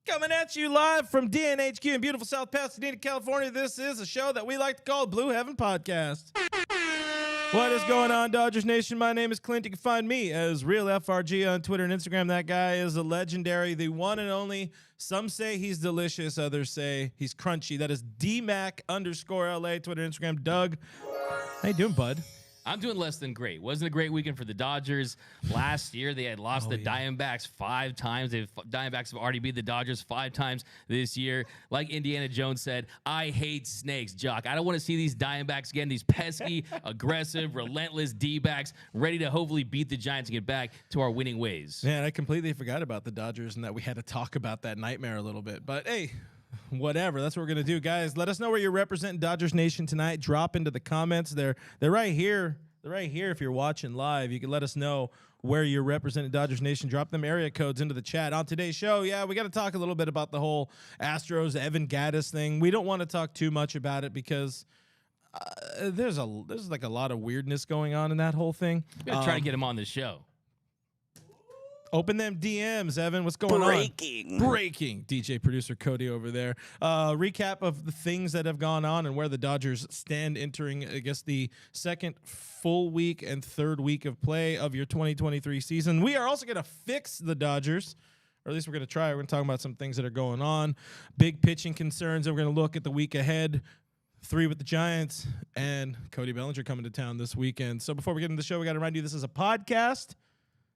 Coming at you live from DNHQ in beautiful South Pasadena, California. This is a show that we like to call Blue Heaven Podcast. What is going on, Dodgers Nation? My name is Clint. You can find me as Real FRG on Twitter and Instagram. That guy is a legendary, the one and only. Some say he's delicious, others say he's crunchy. That is DMac_LA, Twitter, Instagram. Doug, how you doing, bud? I'm doing less than great. Wasn't a great weekend for the Dodgers. Last year, they had lost the Diamondbacks 5 times. Diamondbacks have already beat the Dodgers 5 times this year. Like Indiana Jones said, I hate snakes, Jock. I don't want to see these Diamondbacks again, these pesky, aggressive, relentless D-backs ready to hopefully beat the Giants and get back to our winning ways. Man, I completely forgot about the Dodgers and that we had to talk about that nightmare a little bit. But, hey, whatever. That's what we're going to do. Guys, let us know where you're representing Dodgers Nation tonight. Drop into the comments. They're right here. They're right here if you're watching live. You can let us know where you're representing Dodgers Nation. Drop them area codes into the chat. On today's show, we got to talk a little bit about the whole Astros, Evan Gattis thing. We don't want to talk too much about it because there's like a lot of weirdness going on in that whole thing. We're going to try to get him on the show. Open them DMs, Evan. What's going on? Breaking. DJ producer Cody over there. Recap of the things that have gone on and where the Dodgers stand entering, I guess, the second full week and third week of play of your 2023 season. We are also going to fix the Dodgers, or at least we're going to try. We're going to talk about some things that are going on, big pitching concerns, and we're going to look at the week ahead. 3 with the Giants, and Cody Bellinger coming to town this weekend. So before we get into the show, we got to remind you this is a podcast.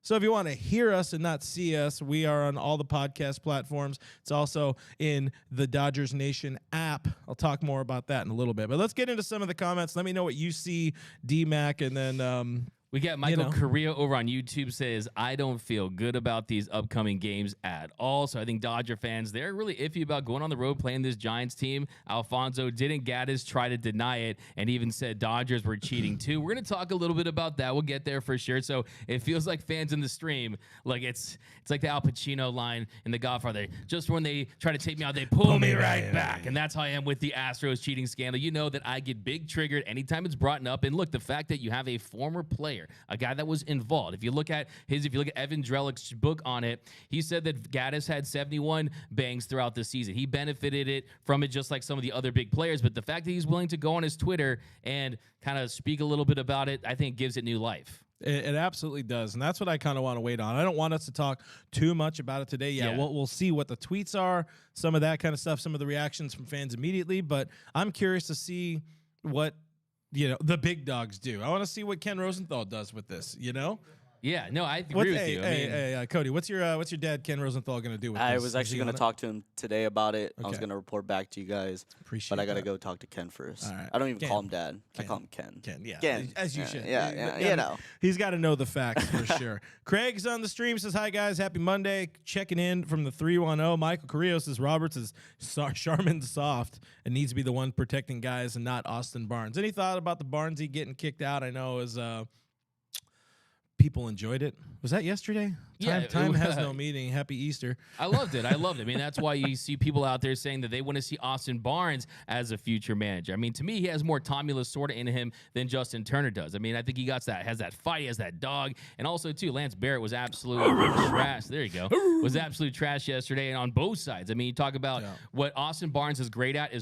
So if you want to hear us and not see us, we are on all the podcast platforms. It's also in the Dodgers Nation app. I'll talk more about that in a little bit. But let's get into some of the comments. Let me know what you see, D-Mac, and then we got Michael Correa over on YouTube says, I don't feel good about these upcoming games at all. So I think Dodger fans, they're really iffy about going on the road playing this Giants team. Alfonso didn't Gattis try to deny it and even said Dodgers were cheating too. We're going to talk a little bit about that. We'll get there for sure. So it feels like fans in the stream, like it's like the Al Pacino line in The Godfather. Just when they try to take me out, they pull me right back. And that's how I am with the Astros cheating scandal. You know that I get big triggered anytime it's brought up. And look, the fact that you have a former player, a guy that was involved. If you look at Evan Drellick's book on it, he said that Gattis had 71 bangs throughout the season. He benefited from it just like some of the other big players. But the fact that he's willing to go on his Twitter and kind of speak a little bit about it, I think gives it new life. It absolutely does, and that's what I kind of want to wait on. I don't want us to talk too much about it today. We'll see what the tweets are, some of that kind of stuff, some of the reactions from fans immediately. But I'm curious to see what the big dogs do. I want to see what Ken Rosenthal does with this, Yeah, no, I agree with you. Hey, Cody, what's your dad, Ken Rosenthal, going to do with this? I was actually going to talk to him today about it. Okay. I was going to report back to you guys. Appreciate But I got to go talk to Ken first. All right. I don't even call him Dad. I call him Ken. Ken, yeah. Ken. As you should. Yeah. He's got to know the facts for sure. Craig's on the stream, says, hi, guys. Happy Monday. Checking in from the 310. Michael Carrillo says, Roberts is Charmin soft and needs to be the one protecting guys and not Austin Barnes. Any thought about the Barnesy getting kicked out? I know is people enjoyed it. Was that yesterday? Time has no meaning. Happy Easter. I loved it. I mean, that's why you see people out there saying that they want to see Austin Barnes as a future manager. I mean, to me, he has more Tommy Lasorda in him than Justin Turner does. I mean, I think he has that fight, he has that dog. And also, too, Lance Barrett was absolute trash. There you go. Was absolute trash yesterday and on both sides. I mean, you talk about what Austin Barnes is great at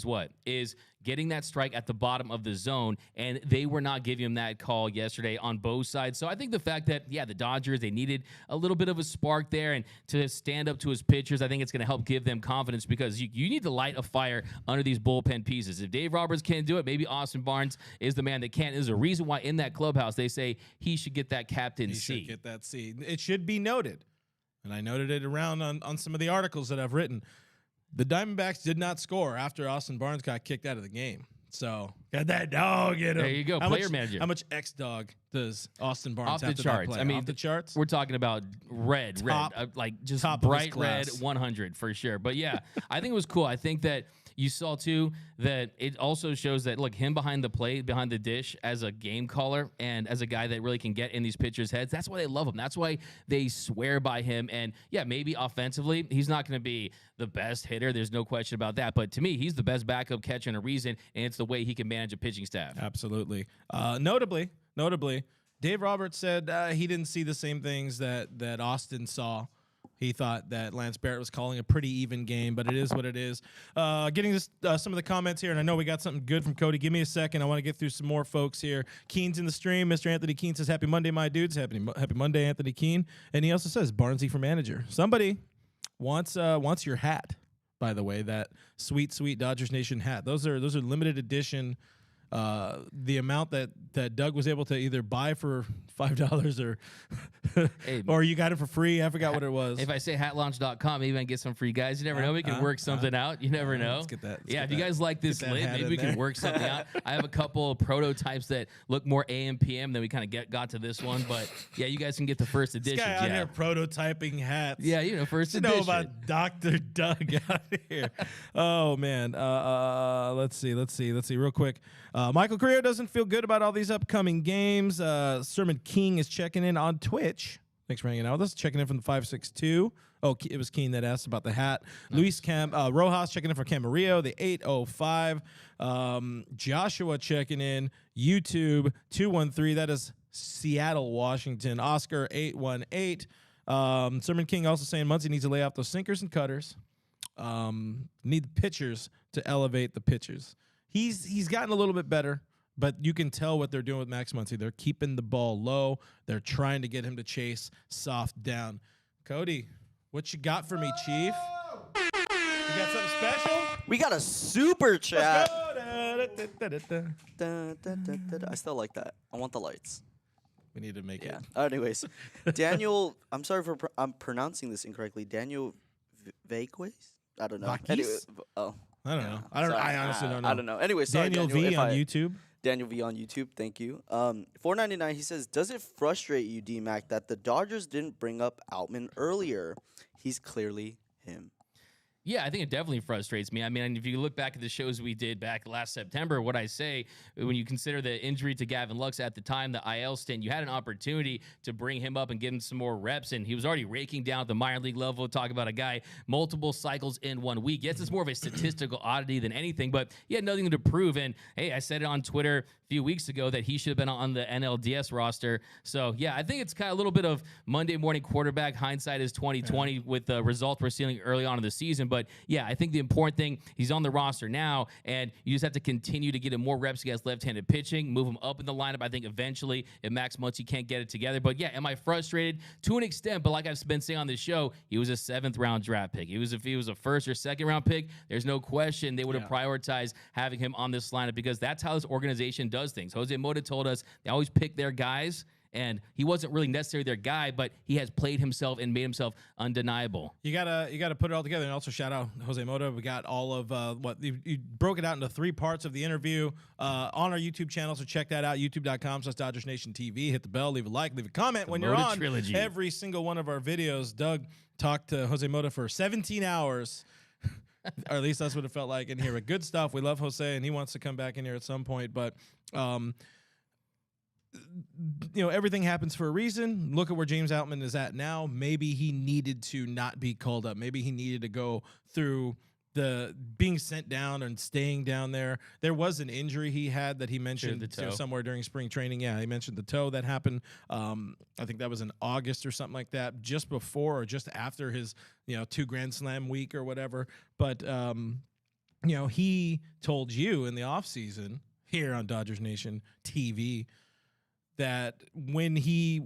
is getting that strike at the bottom of the zone, and they were not giving him that call yesterday on both sides. So I think the fact that, the Dodgers, they needed a little bit of a spark there, and to stand up to his pitchers, I think it's going to help give them confidence because you need to light a fire under these bullpen pieces. If Dave Roberts can't do it, maybe Austin Barnes is the man that can. There's a reason why in that clubhouse they say he should get that captain seat. He should get that seat. It should be noted, and I noted it around on some of the articles that I've written. The Diamondbacks did not score after Austin Barnes got kicked out of the game. So got that dog in him. There you go, manager. How much X-Dog does Austin Barnes off have the charts? Play? I mean, off the charts. We're talking about red, like just bright red, 100 for sure. But yeah, I think it was cool. I think that you saw too that it also shows that look him behind the plate, behind the dish as a game caller and as a guy that really can get in these pitchers' heads. That's why they love him. That's why they swear by him. And yeah, maybe offensively he's not going to be the best hitter. There's no question about that. But to me, he's the best backup catcher and a reason, and it's the way he can manage a pitching staff. Absolutely. Notably, Dave Roberts said he didn't see the same things that Austin saw. he thought that Lance Barrett was calling a pretty even game, but it is what it is. Getting this, some of the comments here, and I know we got something good from Cody. Give me a second. I want to get through some more folks here. Keen's in the stream. Mr. Anthony Keen says, "Happy Monday, my dudes." Happy Monday, Anthony Keen. And he also says, "Barnesy for manager." Somebody wants your hat, by the way, that sweet Dodgers Nation hat. Those are limited edition. The amount that Doug was able to either buy for $5 or or you got it for free. I forgot what it was. If I say hatlaunch.com, maybe I can get some for you guys. You never know. We can work something out. You never know. Let's get that. If you guys like this lid, maybe we can work something out. I have a couple of prototypes that look more AM PM than we kind of got to this one. But yeah, you guys can get the first edition. This guy out here prototyping hats. Yeah, first edition. You know about Dr. Doug out here. Oh man. Let's see real quick. Michael Carrillo doesn't feel good about all these upcoming games. Sermon King is checking in on Twitch. Thanks for hanging out with us. Checking in from the 562. Oh, it was Keen that asked about the hat. Nice. Luis Rojas checking in for Camarillo, the 805. Joshua checking in. YouTube 213. That is Seattle, Washington. Oscar 818. Sermon King also saying Muncie needs to lay off those sinkers and cutters. Need the pitchers to elevate the pitchers. He's gotten a little bit better, but you can tell what they're doing with Max Muncy. They're keeping the ball low. They're trying to get him to chase soft down. Cody, what you got for me, Chief? You got something special? We got a super chat. Da. I still like that. I want the lights. We need to make it. Anyways, Daniel, I'm sorry for I'm pronouncing this incorrectly. Daniel Vaquez? I don't know. Anyway, I don't know. I honestly don't know. I don't know. Anyway, sorry, Daniel V on YouTube. Daniel V on YouTube. Thank you. $4.99. He says, "Does it frustrate you, D-Mac, that the Dodgers didn't bring up Outman earlier? He's clearly him." Yeah, I think it definitely frustrates me. I mean, if you look back at the shows we did back last September, what I say, when you consider the injury to Gavin Lux at the time, the IL stint, you had an opportunity to bring him up and give him some more reps, and he was already raking down at the minor league level. Talk about a guy, multiple cycles in 1 week. Yes, it's more of a statistical oddity than anything, but he had nothing to prove. And, hey, I said it on Twitter a few weeks ago that he should have been on the NLDS roster. So, yeah, I think it's kind of a little bit of Monday morning quarterback. Hindsight is 2020 with the results we're seeing early on in the season. But, yeah, I think the important thing, he's on the roster now, and you just have to continue to get him more reps against left-handed pitching, move him up in the lineup. I think eventually, if Max Muncy can't get it together. But, yeah, am I frustrated? To an extent, but like I've been saying on this show, he was a 7th-round draft pick. If he was a 1st or 2nd-round pick, there's no question they would have prioritized having him on this lineup because that's how this organization does things. Jose Mota told us they always pick their guys, and he wasn't really necessarily their guy, but he has played himself and made himself undeniable. You gotta put it all together, and also shout out Jose Mota. We got all of what you broke it out into 3 parts of the interview on our YouTube channel, so check that out. YouTube.com/DodgersNationTV. Hit the bell, leave a like, leave a comment when you're on trilogy. Every single one of our videos. Doug talked to Jose Mota for 17 hours. Or at least that's what it felt like in here. But good stuff. We love Jose, and he wants to come back in here at some point. But, everything happens for a reason. Look at where James Outman is at now. Maybe he needed to not be called up. Maybe he needed to go through the being sent down and staying down there. There was an injury he had that he mentioned somewhere during spring training. Yeah, he mentioned the toe that happened. I think that was in August or something like that, just before or just after his 2 Grand Slam week or whatever. But he told you in the offseason here on Dodgers Nation TV that when he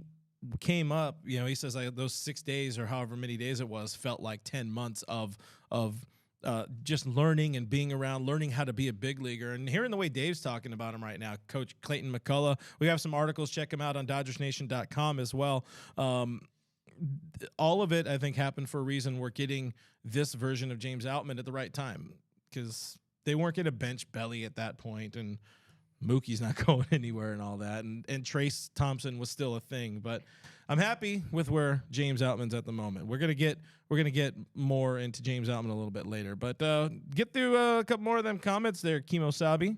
came up, he says like those 6 days or however many days it was felt like 10 months of just learning and being around, learning how to be a big leaguer. And hearing the way Dave's talking about him right now, Coach Clayton McCullough, we have some articles. Check him out on DodgersNation.com as well. All of it, I think, happened for a reason. We're getting this version of James Outman at the right time because they weren't going to bench Belly at that point, and Mookie's not going anywhere and all that, and Trace Thompson was still a thing. But I'm happy with where James Outman's at the moment. We're gonna get more into James Outman a little bit later. But get through a couple more of them comments there, Kimo Sabi.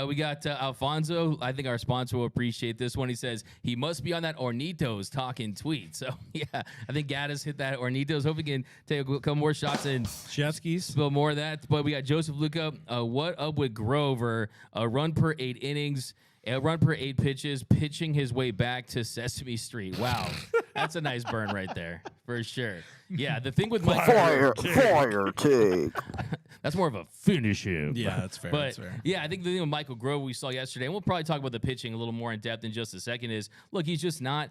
We got Alfonso. I think our sponsor will appreciate this one. He says he must be on that Ornitos talking tweet. So, yeah, I think Gattis hit that Ornitos. Hope we can take a couple more shots and Chevsky's. Spill more of that. But we got Joseph Luca. What up with Grover? A run per 8 innings. A run per 8 pitches, pitching his way back to Sesame Street. Wow. That's a nice burn right there, for sure. Yeah, the thing with Michael Fire take. that's more of a finish him. Yeah, that's fair. But that's fair. yeah, I think the thing with Michael Grove we saw yesterday, and we'll probably talk about the pitching a little more in depth in just a second, is look, he's just not.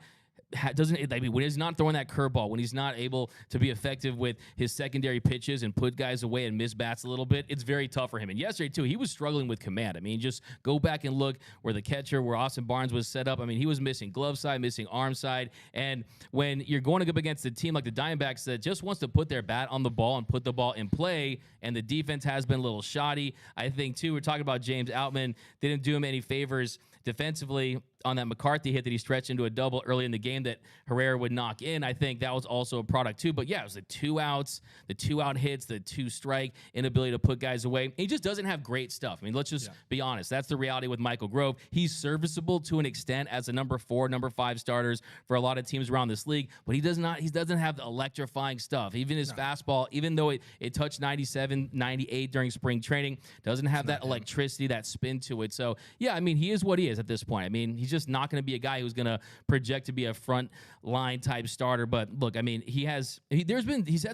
When he's not throwing that curveball, when he's not able to be effective with his secondary pitches and put guys away and miss bats a little bit, it's very tough for him. And yesterday, too, he was struggling with command. I mean, just go back and look where the catcher, where Austin Barnes was set up. I mean, he was missing glove side, missing arm side. And when you're going up against a team like the Diamondbacks that just wants to put their bat on the ball and put the ball in play, and the defense has been a little shoddy, I think, too, we're talking about James Outman, didn't do him any favors defensively on that McCarthy hit that he stretched into a double early in the game that Herrera would knock in. I think that was also a product too. But yeah, it was the 2 outs, the 2 out hits, the 2 strike, inability to put guys away. He just doesn't have great stuff. I mean, let's just be honest. That's the reality with Michael Grove. He's serviceable to an extent as a number 4, number 5 starters for a lot of teams around this league, but he doesn't have the electrifying stuff. Even his fastball, even though it touched 97, 98 during spring training, doesn't have that electricity, that spin to it. So yeah, I mean, he is what he is at this point. I mean, he's just not going to be a guy who's going to project to be a front line type starter. But look, I mean, he's had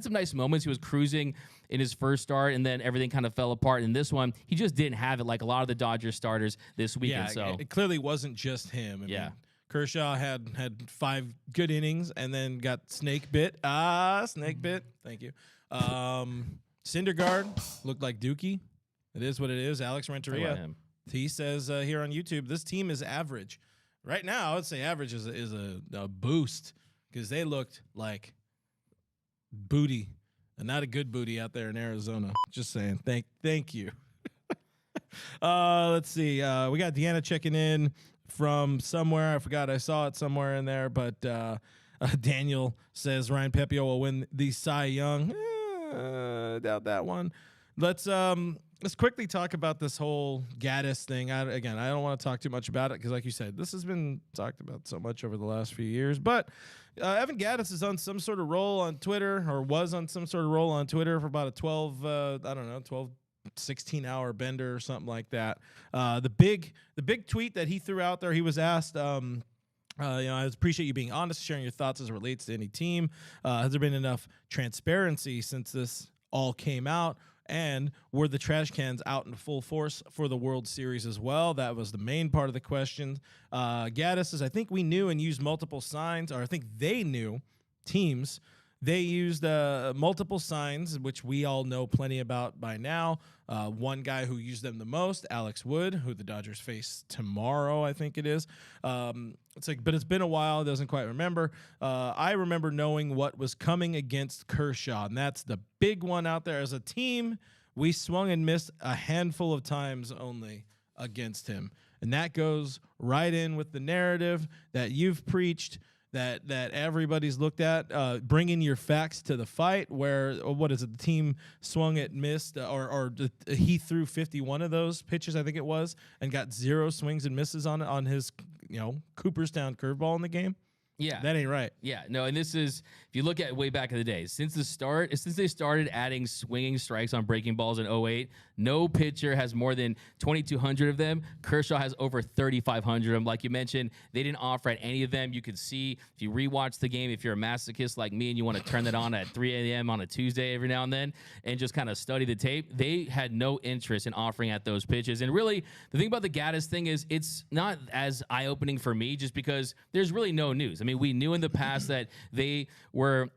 some nice moments. He was cruising in his first start, and then everything kind of fell apart. In this one, he just didn't have it like a lot of the Dodgers starters this weekend. Yeah, it clearly wasn't just him. I mean, Kershaw had 5 good innings and then got snake bit. Snake bit. Thank you. Syndergaard looked like Dookie. It is what it is. Alex Renteria. He says here on YouTube, this team is average. Right now, I would say average is a boost because they looked like booty, and not a good booty out there in Arizona. Just saying. Thank you. Let's see. We got Deanna checking in from somewhere. I forgot. I saw it somewhere in there, but Daniel says Ryan Pepio will win the Cy Young. Doubt that one. Let's quickly talk about this whole Gattis thing. I don't want to talk too much about it because, like you said, this has been talked about so much over the last few years. But Evan Gattis is on some sort of roll on Twitter, or was on some sort of roll on Twitter for about a 12, 16-hour bender or something like that. The big tweet that he threw out there, he was asked, I appreciate you being honest, sharing your thoughts as it relates to any team. Has there been enough transparency since this all came out? And were the trash cans out in full force for the World Series as well? That was the main part of the question. Gattis says, I think we knew and used multiple signs, or I think they knew, teams. They used multiple signs, which we all know plenty about by now. One guy who used them the most, Alex Wood, who the Dodgers face tomorrow, I think it is. But it's been a while. It doesn't quite remember. I remember knowing what was coming against Kershaw, and that's the big one out there. As a team, we swung and missed a handful of times only against him, and that goes right in with the narrative that you've preached, that everybody's looked at, bringing your facts to the fight, where, what is it, the team swung it, missed, he threw 51 of those pitches, I think it was, and got 0 swings and misses on his, Cooperstown curveball in the game. Yeah. That ain't right. Yeah, no, and this is, if you look at way back in the day, since they started adding swinging strikes on breaking balls in 08, no pitcher has more than 2,200 of them. Kershaw has over 3,500 of them. Like you mentioned, they didn't offer at any of them. You could see, if you rewatch the game, if you're a masochist like me and you want to turn that on at 3 a.m. on a Tuesday every now and then and just kind of study the tape, they had no interest in offering at those pitches. And really, the thing about the Gattis thing is it's not as eye-opening for me just because there's really no news. I mean, we knew in the past that they were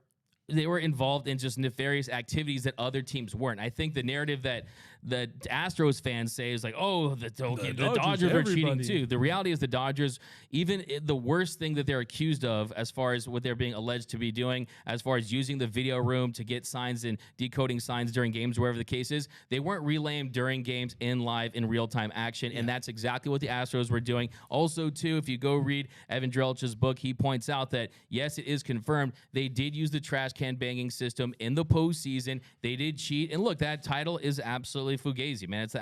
involved in just nefarious activities that other teams weren't. I think the narrative that the Astros fans say is like, oh, the Dodgers are cheating too. The reality is the Dodgers, even the worst thing that they're accused of as far as what they're being alleged to be doing, as far as using the video room to get signs and decoding signs during games, wherever the case is, they weren't relaying during games in real-time action, and that's exactly what the Astros were doing. Also, too, if you go read Evan Drellich's book, he points out that, yes, it is confirmed, they did use the trash can banging system in the postseason. They did cheat, and look, that title is absolutely fugazi, man. It's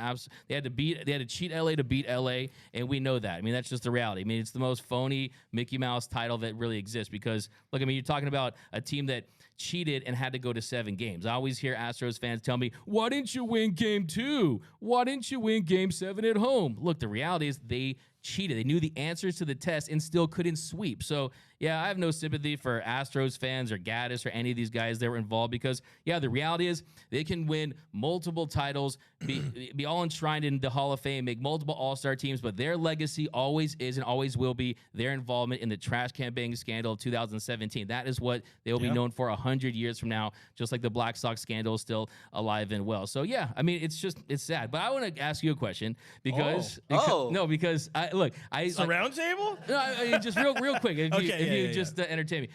they had to cheat LA to beat LA, and we know that. I mean, that's just the reality. I mean, it's the most phony Mickey Mouse title that really exists because, look, I mean, you're talking about a team that cheated and had to go to 7 games. I always hear Astros fans tell me, why didn't you win game 2? Why didn't you win game 7 at home? Look, the reality is they cheated. They knew the answers to the test and still couldn't sweep. So, yeah, I have no sympathy for Astros fans or Gattis or any of these guys that were involved because, yeah, the reality is they can win multiple titles, be all enshrined in the Hall of Fame, make multiple All-Star teams, but their legacy always is and always will be their involvement in the trash can banging scandal of 2017. That is what they will be known for 100 years from now, just like the Black Sox scandal is still alive and well. So, yeah, I mean, it's sad. But I want to ask you a question because, because it's a round table? No, just real quick. If you just entertain me.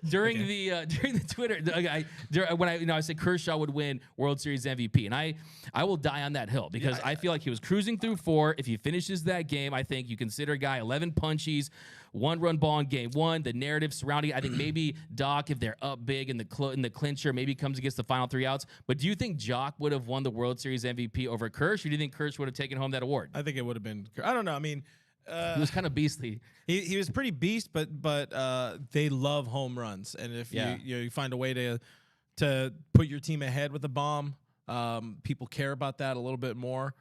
During the Twitter, when I said Kershaw would win World Series MVP, and I will die on that hill because I feel like he was cruising through 4. If he finishes that game, I think you consider a guy 11 punchies, 1-run ball in game 1. The narrative surrounding, I think maybe Doc, if they're up big in the clincher, maybe comes against the final 3 outs. But do you think Jock would have won the World Series MVP over Kersh, or do you think Kersh would have taken home that award? I think it would have been. I don't know. I mean. He was kind of beastly. He was pretty beast, but they love home runs, and if you find a way to put your team ahead with a bomb, people care about that a little bit more.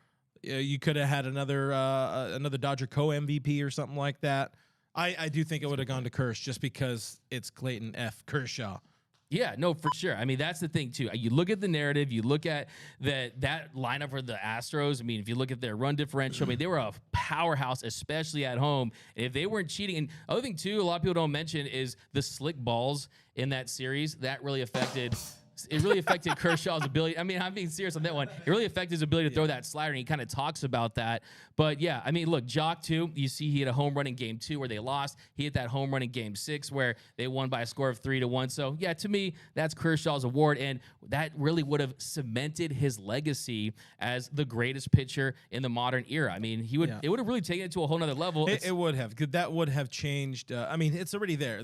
You could have had another Dodger co-MVP or something like that. I do think it would have gone to Kersh just because it's Clayton F. Kershaw. Yeah, no, for sure. I mean, that's the thing, too. You look at the narrative, you look at that lineup for the Astros. I mean, if you look at their run differential, I mean, they were a powerhouse, especially at home. And if they weren't cheating, and other thing, too, a lot of people don't mention is the slick balls in that series. That really affected Kershaw's ability. I mean, I'm being serious on that one. It really affected his ability to throw that slider, and he kind of talks about that. But, yeah, I mean, look, Jock, too, you see he hit a home run in game 2 where they lost. He hit that home run in game 6 where they won by a score of 3-1. So, yeah, to me, that's Kershaw's award, and that really would have cemented his legacy as the greatest pitcher in the modern era. I mean, it would have really taken it to a whole nother level. It would have. That would have changed. I mean, it's already there.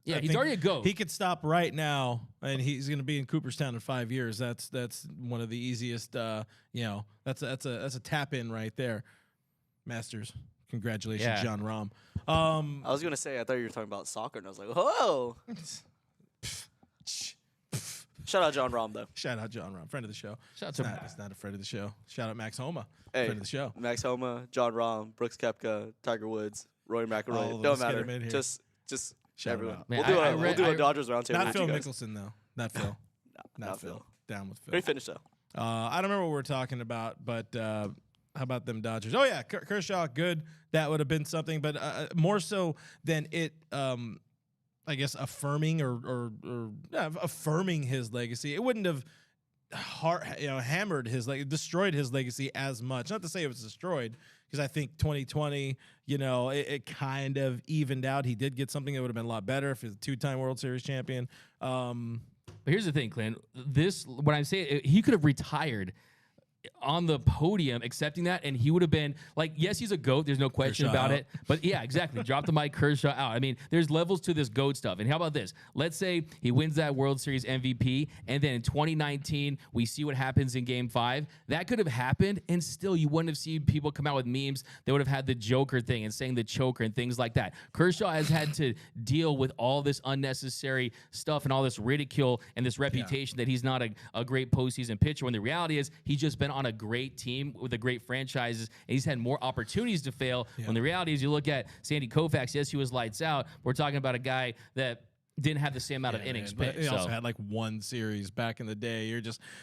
He's already a GOAT. He could stop right now, and he's going to be in Cooperstown in 5 years. That's one of the easiest. That's a tap in right there. Masters, congratulations, John Rahm. I was gonna say I thought you were talking about soccer, and I was like, whoa. Shout out John Rahm though. Shout out John Rahm, friend of the show. It's not a friend of the show. Shout out Max Homa, hey, friend of the show. Max Homa, John Rahm, Brooks Koepka, Tiger Woods, Rory McIlroy. Don't matter. Just shout everyone. Man, we'll do a Dodgers roundtable. Not Phil Mickelson though. Not Phil. Not Phil. Down with Phil. Great finish though. I don't remember what we're talking about, but how about them Dodgers? Oh yeah, Kershaw, good. That would have been something, but more so than it. I guess affirming or affirming his legacy. It wouldn't have hammered destroyed his legacy as much. Not to say it was destroyed, because I think 2020, it kind of evened out. He did get something that would have been a lot better if he was a 2-time World Series champion. But here's the thing, Clint. What I'm saying, he could have retired on the podium accepting that, and he would have been like, yes, he's a GOAT. There's no question Kershaw about out. it. But yeah, exactly. Drop the mic, Kershaw out. I mean, there's levels to this GOAT stuff. And how about this? Let's say he wins that World Series MVP, and then in 2019, we see what happens in Game 5. That could have happened, and still you wouldn't have seen people come out with memes that would have had the Joker thing and saying the choker and things like that. Kershaw has had to deal with all this unnecessary stuff and all this ridicule and this reputation that he's not a great postseason pitcher, when the reality is he's just been on a great team with a great franchises, and he's had more opportunities to fail. When the reality is, you look at Sandy Koufax, yes, he was lights out. We're talking about a guy that didn't have the same amount of innings pitched. He also had like one series back in the day.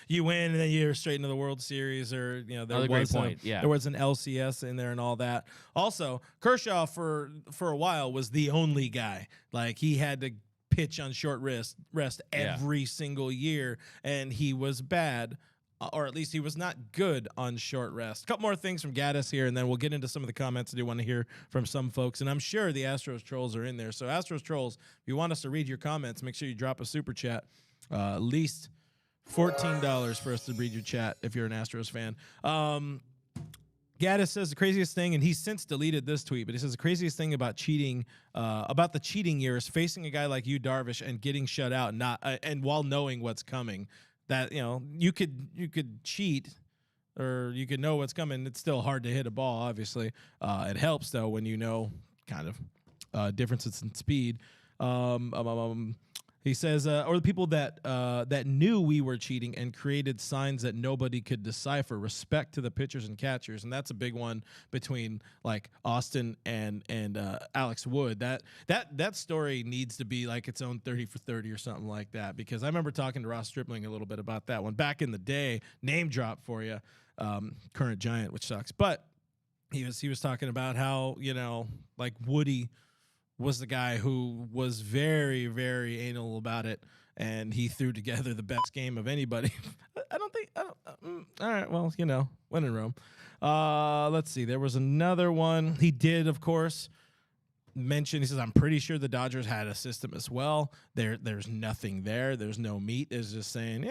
You win and then you're straight into the World Series, or there was an LCS in there and all that. Also, Kershaw for a while was the only guy. Like, he had to pitch on short rest every single year, and he was bad. Or at least he was not good on short rest. A couple more things from Gattis here, and then we'll get into some of the comments I do want to hear from some folks. And I'm sure the Astros trolls are in there. So Astros trolls, if you want us to read your comments, make sure you drop a super chat. At least $14 for us to read your chat if you're an Astros fan. Gattis says the craziest thing, and he's since deleted this tweet, but he says the craziest thing about cheating, about the cheating years, facing a guy like you, Darvish, and getting shut out, and while knowing what's coming. That you could cheat, or you could know what's coming. It's still hard to hit a ball. Obviously, it helps though when you know kind of differences in speed. He says, or the people that that knew we were cheating and created signs that nobody could decipher. Respect to the pitchers and catchers, and that's a big one between like Austin and Alex Wood. That story needs to be like its own 30 for 30 or something like that. Because I remember talking to Ross Stripling a little bit about that one back in the day. Name drop for you, current Giant, which sucks, but he was talking about how like Woody was the guy who was very, very anal about it, and he threw together the best game of anybody. All right, well, when in Rome. Let's see. There was another one. He did, of course, mention, he says, I'm pretty sure the Dodgers had a system as well. There's nothing there. There's no meat. Is just saying,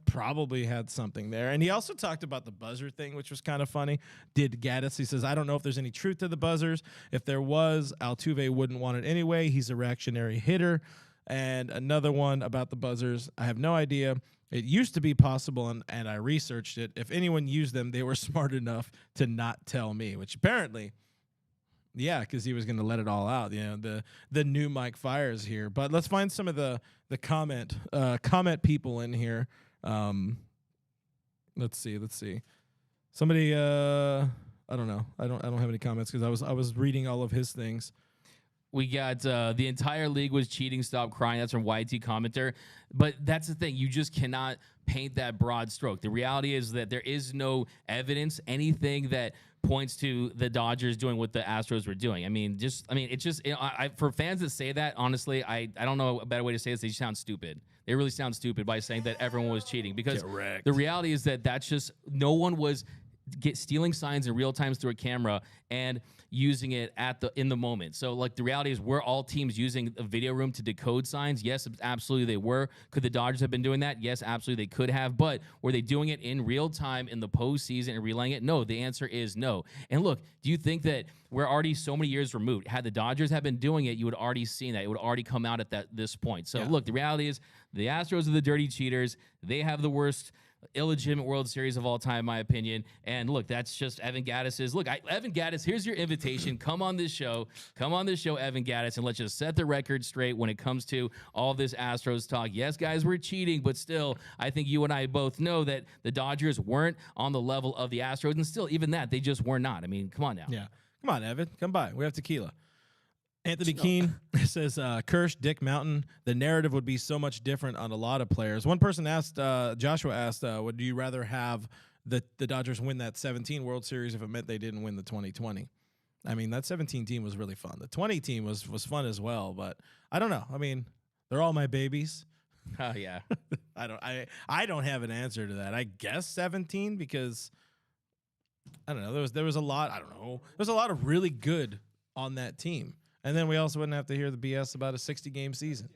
probably had something there. And he also talked about the buzzer thing, which was kind of funny. Did Gattis, he says, I don't know if there's any truth to the buzzers. If there was, Altuve wouldn't want it anyway. He's a reactionary hitter. And another one about the buzzers, I have no idea. It used to be possible, and I researched it. If anyone used them, they were smart enough to not tell me, which apparently... yeah, because he was going to let it all out. The new Mike Fires here. But let's find some of the comment people in here. Let's see. Somebody, I don't know. I don't have any comments because I was reading all of his things. We got the entire league was cheating. Stop crying. That's from YT commenter. But that's the thing. You just cannot paint that broad stroke. The reality is that there is no evidence, anything that points to the Dodgers doing what the Astros were doing. It's just for fans that say that, honestly, I don't know a better way to say this. They sound stupid. They really sound stupid by saying that everyone was cheating, because Correct. The reality is that that's just no one was stealing signs in real time through a camera and using it in the moment. So like the reality is, were all teams using a video room to decode signs? Yes, absolutely they were. Could the Dodgers have been doing that? Yes, absolutely they could have. But were they doing it in real time in the postseason and relaying it? No, the answer is no. And look, do you think that we're already so many years removed? Had the Dodgers have been doing it, you would already seen that. It would already come out at this point. So look, the reality is the Astros are the dirty cheaters. They have the worst illegitimate World Series of all time, in my opinion. And look, that's just Evan Gattis's. Look, Evan Gattis, here's your invitation. Come on this show, Evan Gattis, and let's just set the record straight when it comes to all this Astros talk. Yes, guys, we're cheating, but still, I think you and I both know that the Dodgers weren't on the level of the Astros, and still, even that, they just were not. I mean, come on now. Yeah. Come on, Evan. Come by. We have tequila. Anthony Keene says, Kirsch, Dick Mountain, the narrative would be so much different on a lot of players. One person asked, Joshua asked, would you rather have the Dodgers win that 17 World Series if it meant they didn't win the 2020? I mean, that 17 team was really fun. The 20 team was fun as well, but I don't know. I mean, they're all my babies. Oh, yeah. I don't have an answer to that. I guess 17 because, I don't know, there was a lot, I don't know. There's a lot of really good on that team. And then we also wouldn't have to hear the BS about a 60-game season.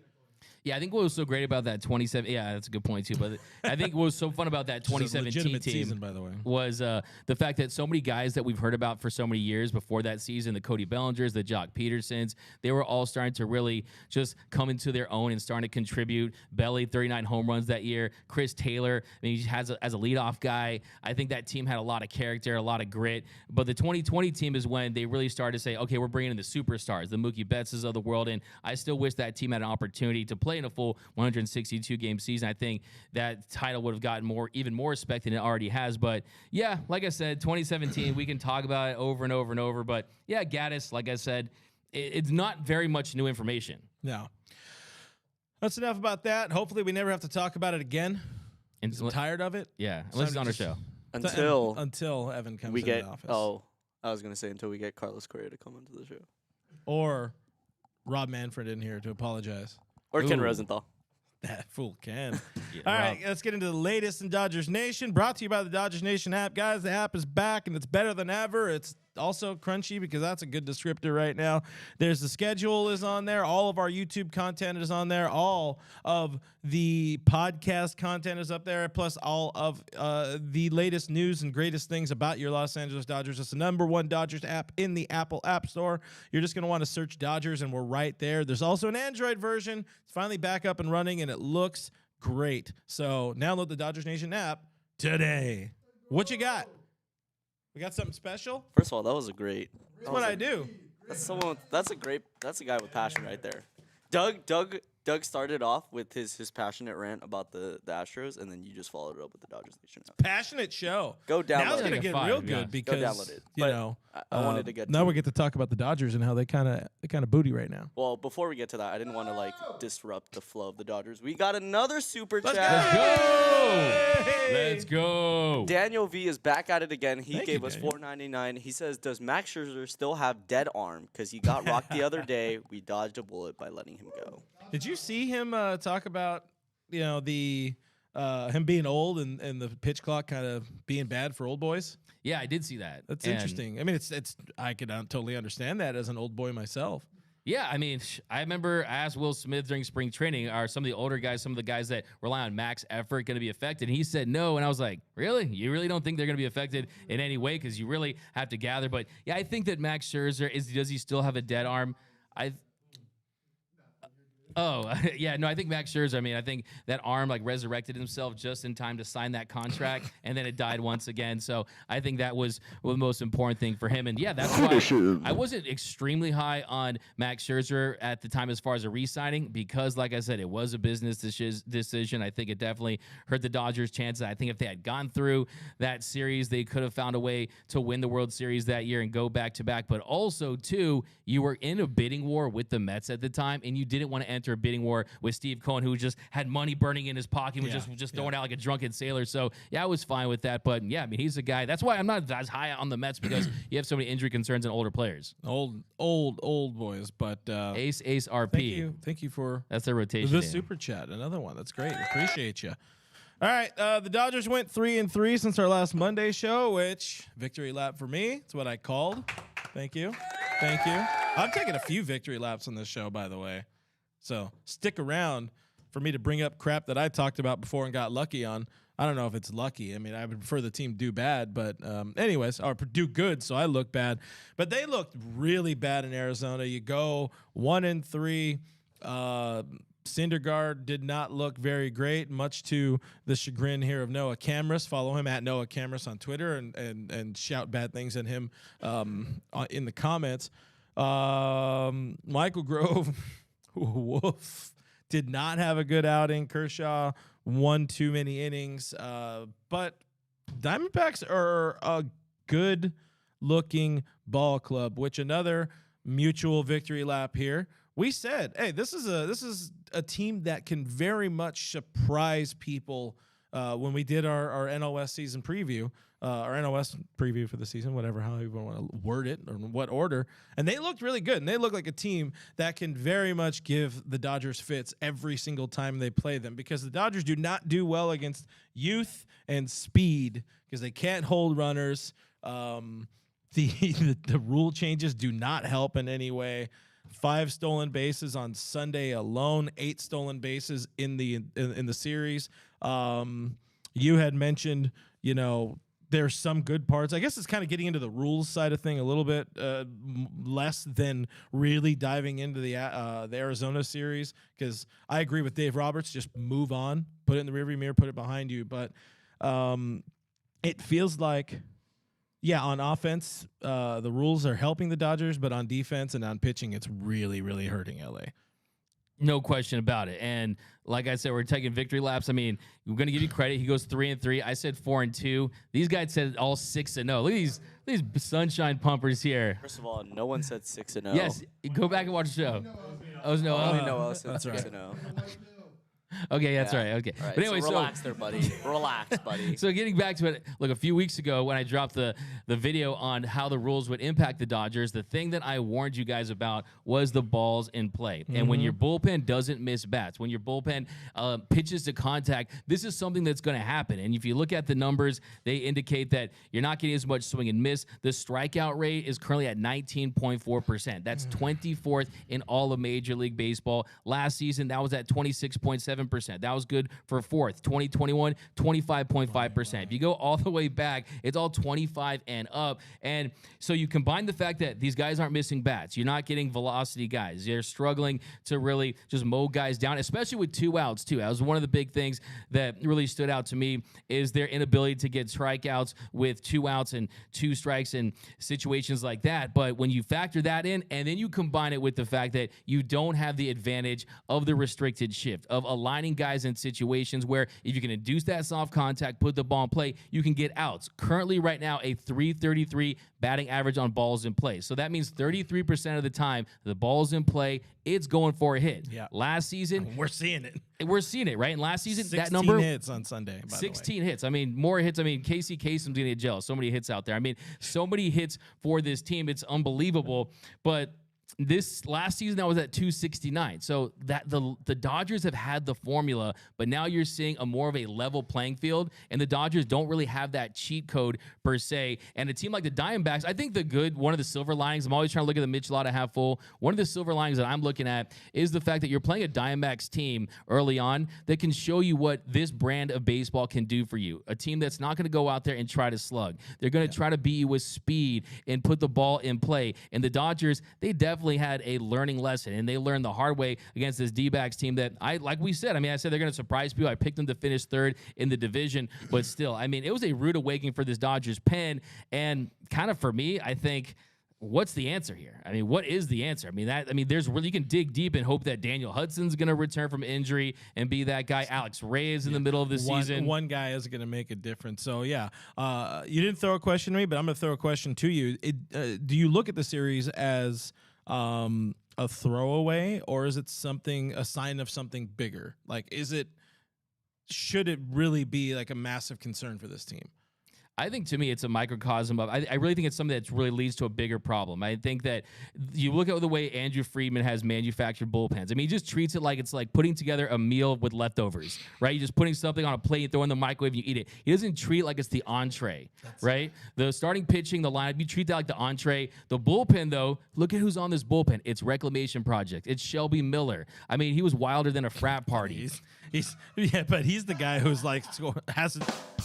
Yeah, I think what was so great about that 27. Yeah, that's a good point too. But I think what was so fun about that 2017 team season, by the way, was the fact that so many guys that we've heard about for so many years before that season, the Cody Bellingers, the Jock Petersons, they were all starting to really just come into their own and starting to contribute. Belly, 39 home runs that year. Chris Taylor, I mean, he has as a leadoff guy. I think that team had a lot of character, a lot of grit. But the 2020 team is when they really started to say, okay, we're bringing in the superstars, the Mookie Bettses of the world, and I still wish that team had an opportunity to play in a full 162-game season. I think that title would have gotten even more respect than it already has. But yeah, like I said, 2017, we can talk about it over and over and over. But yeah, Gattis, like I said, it's not very much new information. No. That's enough about that. Hopefully we never have to talk about it again. I'm tired of it. Yeah, unless it's on our show. Until Evan comes into the office. Oh, I was going to say until we get Carlos Correa to come into the show. Or Rob Manfred in here to apologize. Or Ken Rosenthal. That fool can. Yeah, all right, let's get into the latest in Dodgers Nation. Brought to you by the Dodgers Nation app. Guys, the app is back, and it's better than ever. It's also crunchy because that's a good descriptor right now. There's the schedule is on there. All of our YouTube content is on there. All of the podcast content is up there, plus all of the latest news and greatest things about your Los Angeles Dodgers. It's the #1 Dodgers app in the Apple App Store. You're just going to want to search Dodgers, and we're right there. There's also an Android version. It's finally back up and running, and it looks great. So download the Dodgers Nation app today. What you got? We got something special? First of all, that was a great. That's what I do. That's a guy with passion right there. Doug Doug started off with his passionate rant about the Astros, and then you just followed it up with the Dodgers Nation. Passionate show. Go download Now it's it. gonna Like a get five, real yeah. good because download it. you But know I wanted to get now to- we get to talk about the Dodgers and how they kind of booty right now. Well, before we get to that, I didn't want to like disrupt the flow of the Dodgers. We got another super Let's chat. go! Let's go. Daniel V is back at it again. He Thank gave you, us Daniel. $4.99. He says, "Does Max Scherzer still have dead arm? Because he got rocked the other day. We dodged a bullet by letting him go." Did you see him talk about the him being old and the pitch clock kind of being bad for old boys? Yeah, I did see that. That's And, interesting. I mean, it's I could totally understand that as an old boy myself. Yeah, I mean, I remember I asked Will Smith during spring training, are some of the older guys, some of the guys that rely on max effort going to be affected? And he said no. And I was like, really? You really don't think they're going to be affected in any way? Because you really have to gather. But yeah, I think that Max Scherzer, does he still have a dead arm? Oh, yeah, no, I think Max Scherzer, I mean, I think that arm like resurrected himself just in time to sign that contract, and then it died once again. So I think that was the most important thing for him. And yeah, that's why I wasn't extremely high on Max Scherzer at the time as far as a re-signing, because like I said, it was a business decision. I think it definitely hurt the Dodgers' chances. I think if they had gone through that series, they could have found a way to win the World Series that year and go back-to-back. But also, too, you were in a bidding war with the Mets at the time, and you didn't want to enter a bidding war with Steve Cohen, who just had money burning in his pocket, was just throwing out like a drunken sailor. So yeah, I was fine with that. But yeah, I mean, he's a guy. That's why I'm not as high on the Mets, because you have so many injury concerns and older players. Old boys, but Ace RP. Thank you for That's their rotation. the name. super chat. Another one. That's great. Appreciate you. All right, the Dodgers went 3-3 since our last Monday show, which victory lap for me. It's what I called. Thank you. I've taken a few victory laps on this show, by the way. So stick around for me to bring up crap that I talked about before and got lucky on. I don't know if it's lucky. I mean, I would prefer the team do bad, but anyways, or do good, so I look bad. But they looked really bad in Arizona. You go 1-3. Syndergaard did not look very great, much to the chagrin here of Noah Camrus. Follow him at Noah Camrus on Twitter and shout bad things at him in the comments. Michael Grove, woof, did not have a good outing. Kershaw won too many innings. But Diamondbacks are a good-looking ball club, which another mutual victory lap here. We said, hey, this is a team that can very much surprise people when we did our NOS season preview, our NOS preview for the season, whatever, how you want to word it or what order. And they looked really good. And they look like a team that can very much give the Dodgers fits every single time they play them, because the Dodgers do not do well against youth and speed because they can't hold runners. The rule changes do not help in any way. 5 stolen bases on Sunday alone, 8 stolen bases in the series. You had mentioned, there's some good parts. I guess it's kind of getting into the rules side of thing a little bit less than really diving into the Arizona series, because I agree with Dave Roberts. Just move on, put it in the rearview mirror, put it behind you. But it feels like, yeah, on offense, the rules are helping the Dodgers, but on defense and on pitching, it's really, really hurting LA. No question about it. And like I said, we're taking victory laps. I mean, we're going to give you credit. He goes 3-3. I said 4-2. These guys said all 6-0. Look at these sunshine pumpers here. First of all, no one said 6-0. Yes, go back and watch the show. Oh, no. Only Noah said That's 6-0. Okay, that's Yeah. right. Okay. All right, But anyway, so relax there, buddy. Relax, buddy. So getting back to it, look, a few weeks ago when I dropped the video on how the rules would impact the Dodgers, the thing that I warned you guys about was the balls in play. And when your bullpen doesn't miss bats, when your bullpen pitches to contact, this is something that's going to happen. And if you look at the numbers, they indicate that you're not getting as much swing and miss. The strikeout rate is currently at 19.4%. That's 24th in all of Major League Baseball. Last season, that was at 26.7. 27%. That was good for fourth. 2021, 25.5%. If you go all the way back, it's all 25 and up. And so you combine the fact that these guys aren't missing bats. You're not getting velocity guys. They're struggling to really just mow guys down, especially with 2 outs, too. That was one of the big things that really stood out to me is their inability to get strikeouts with 2 outs and 2 strikes and situations like that. But when you factor that in and then you combine it with the fact that you don't have the advantage of the restricted shift, of aligning guys in situations where if you can induce that soft contact, put the ball in play, you can get outs. Currently, right now, a .333 batting average on balls in play. So that means 33% of the time, the ball's in play, it's going for a hit. Yeah. Last season, we're seeing it. We're seeing it, right? And last season, 16 that number hits on Sunday. 16 hits. I mean, more hits. I mean, Casey Kasem's gonna get jealous. So many hits out there. I mean, so many hits for this team. It's unbelievable. But this last season, that was at 269. So that the Dodgers have had the formula, but now you're seeing a more of a level playing field, and the Dodgers don't really have that cheat code per se. And a team like the Diamondbacks, I think one of the silver linings, I'm always trying to look at the Michelada half full. One of the silver linings that I'm looking at is the fact that you're playing a Diamondbacks team early on that can show you what this brand of baseball can do for you. A team that's not going to go out there and try to slug. They're going to try to beat you with speed and put the ball in play. And the Dodgers, they definitely had a learning lesson, and they learned the hard way against this D-backs team that like we said, I said they're going to surprise people. I picked them to finish third in the division, but still, it was a rude awakening for this Dodgers pen, and kind of for me, I think, what's the answer here? What is the answer? There's really, you can dig deep and hope that Daniel Hudson's going to return from injury and be that guy. Alex Reyes in the middle of the season. One guy is going to make a difference. So, yeah, you didn't throw a question to me, but I'm going to throw a question to you. Do you look at the series as a throwaway, or is it a sign of something bigger? Like, should it really be like a massive concern for this team? I think, to me, it's a microcosm of, I really think it's something that really leads to a bigger problem. I think that you look at the way Andrew Friedman has manufactured bullpens. He just treats it like it's like putting together a meal with leftovers, right? You're just putting something on a plate, you throw it in the microwave, you eat it. He doesn't treat it like it's the entree, right? The starting pitching, the lineup, you treat that like the entree. The bullpen, though, look at who's on this bullpen. It's Reclamation Project. It's Shelby Miller. He was wilder than a frat party. But he's the guy who's like has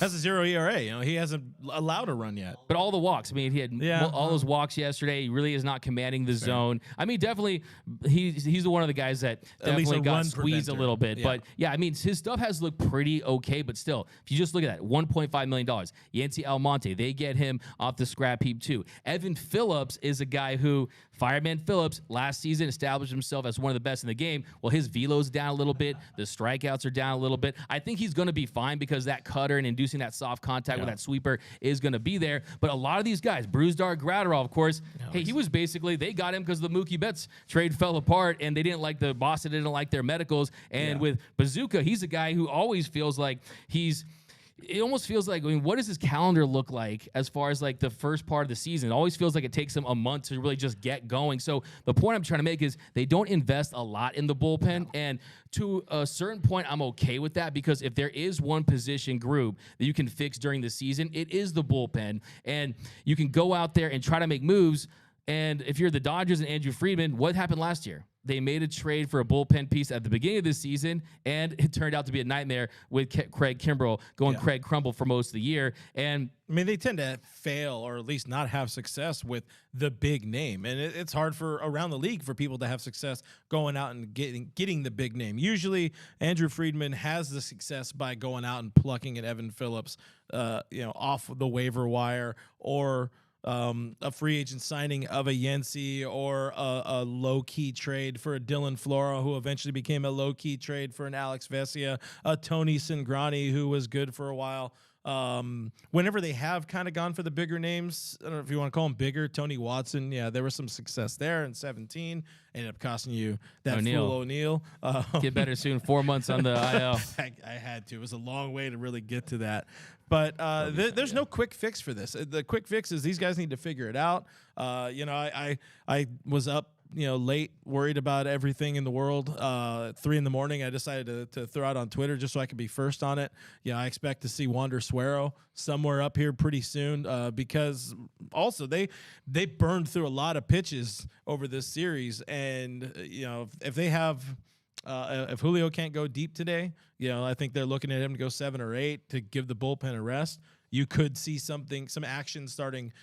a 0 ERA. He hasn't allowed a run yet. But all the walks. He had all those walks yesterday. He really is not commanding the zone. Definitely, he's one of the guys that definitely got squeezed a little bit. Yeah. But his stuff has looked pretty okay. But still, if you just look at that, $1.5 million. Yancy Almonte, they get him off the scrap heap too. Evan Phillips is a guy who, Fireman Phillips, last season established himself as one of the best in the game. Well, his velo's down a little bit. The strikeouts are down a little bit. I think he's going to be fine because that cutter and inducing that soft contact with that sweeper is going to be there. But a lot of these guys, Brusdar Graterol, of course, he was basically, they got him because the Mookie Betts trade fell apart and they didn't like Boston didn't like their medicals. And with Bazooka, he's a guy who always feels like it almost feels like, what does his calendar look like as far as like the first part of the season? It always feels like it takes him a month to really just get going. So the point I'm trying to make is they don't invest a lot in the bullpen. And to a certain point, I'm okay with that because if there is one position group that you can fix during the season, it is the bullpen. And you can go out there and try to make moves. And if you're the Dodgers and Andrew Friedman, what happened last year? They made a trade for a bullpen piece at the beginning of this season, and it turned out to be a nightmare with Craig Kimbrell going Craig Crumble for most of the year. And they tend to fail or at least not have success with the big name. And it's hard for around the league for people to have success going out and getting the big name. Usually Andrew Friedman has the success by going out and plucking at Evan Phillips, off the waiver wire, or a free agent signing of a Yancy, or a low-key trade for a Dylan Flora, who eventually became a low-key trade for an Alex Vesia, a Tony Cingrani, who was good for a while. Whenever they have kind of gone for the bigger names, I don't know if you want to call him bigger, Tony Watson, there was some success there in 17. Ended up costing you that fool O'Neal. Get better soon. 4 months on the IL. I had to. It was a long way to really get to that. But there's no quick fix for this. The quick fix is these guys need to figure it out. I was up late, worried about everything in the world. 3 a.m, I decided to throw out on Twitter just so I could be first on it. I expect to see Wander Suero somewhere up here pretty soon, because also they burned through a lot of pitches over this series, and if they have If Julio can't go deep today, I think they're looking at him to go 7 or 8 to give the bullpen a rest. You could see some action starting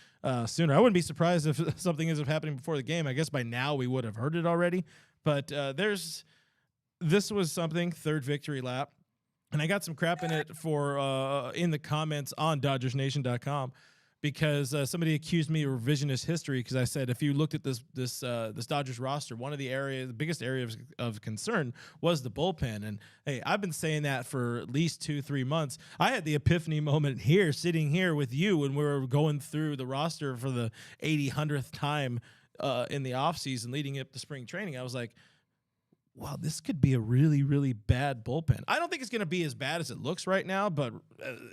sooner. I wouldn't be surprised if something ends up happening before the game. I guess by now we would have heard it already. But this was something, third victory lap. And I got some crap in it for in the comments on DodgersNation.com because somebody accused me of revisionist history because I said if you looked at this Dodgers roster, one of the biggest areas of concern was the bullpen. And hey, I've been saying that for at least 2-3 months. I had the epiphany moment here, sitting here with you when we were going through the roster for the 100th time in the offseason leading up to spring training. I was like, wow, this could be a really, really bad bullpen. I don't think it's going to be as bad as it looks right now, but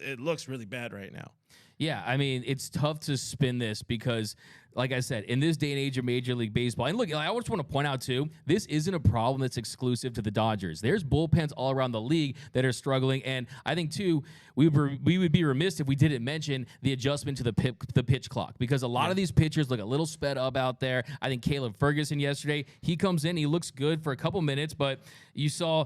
it looks really bad right now. Yeah, I mean, it's tough to spin this because, like I said, in this day and age of Major League Baseball, and look, I just want to point out, too, this isn't a problem that's exclusive to the Dodgers. There's bullpens all around the league that are struggling, and I think, too, we would be remiss if we didn't mention the adjustment to the pitch clock because a lot of these pitchers look a little sped up out there. I think Caleb Ferguson yesterday, he comes in, he looks good for a couple minutes, but you saw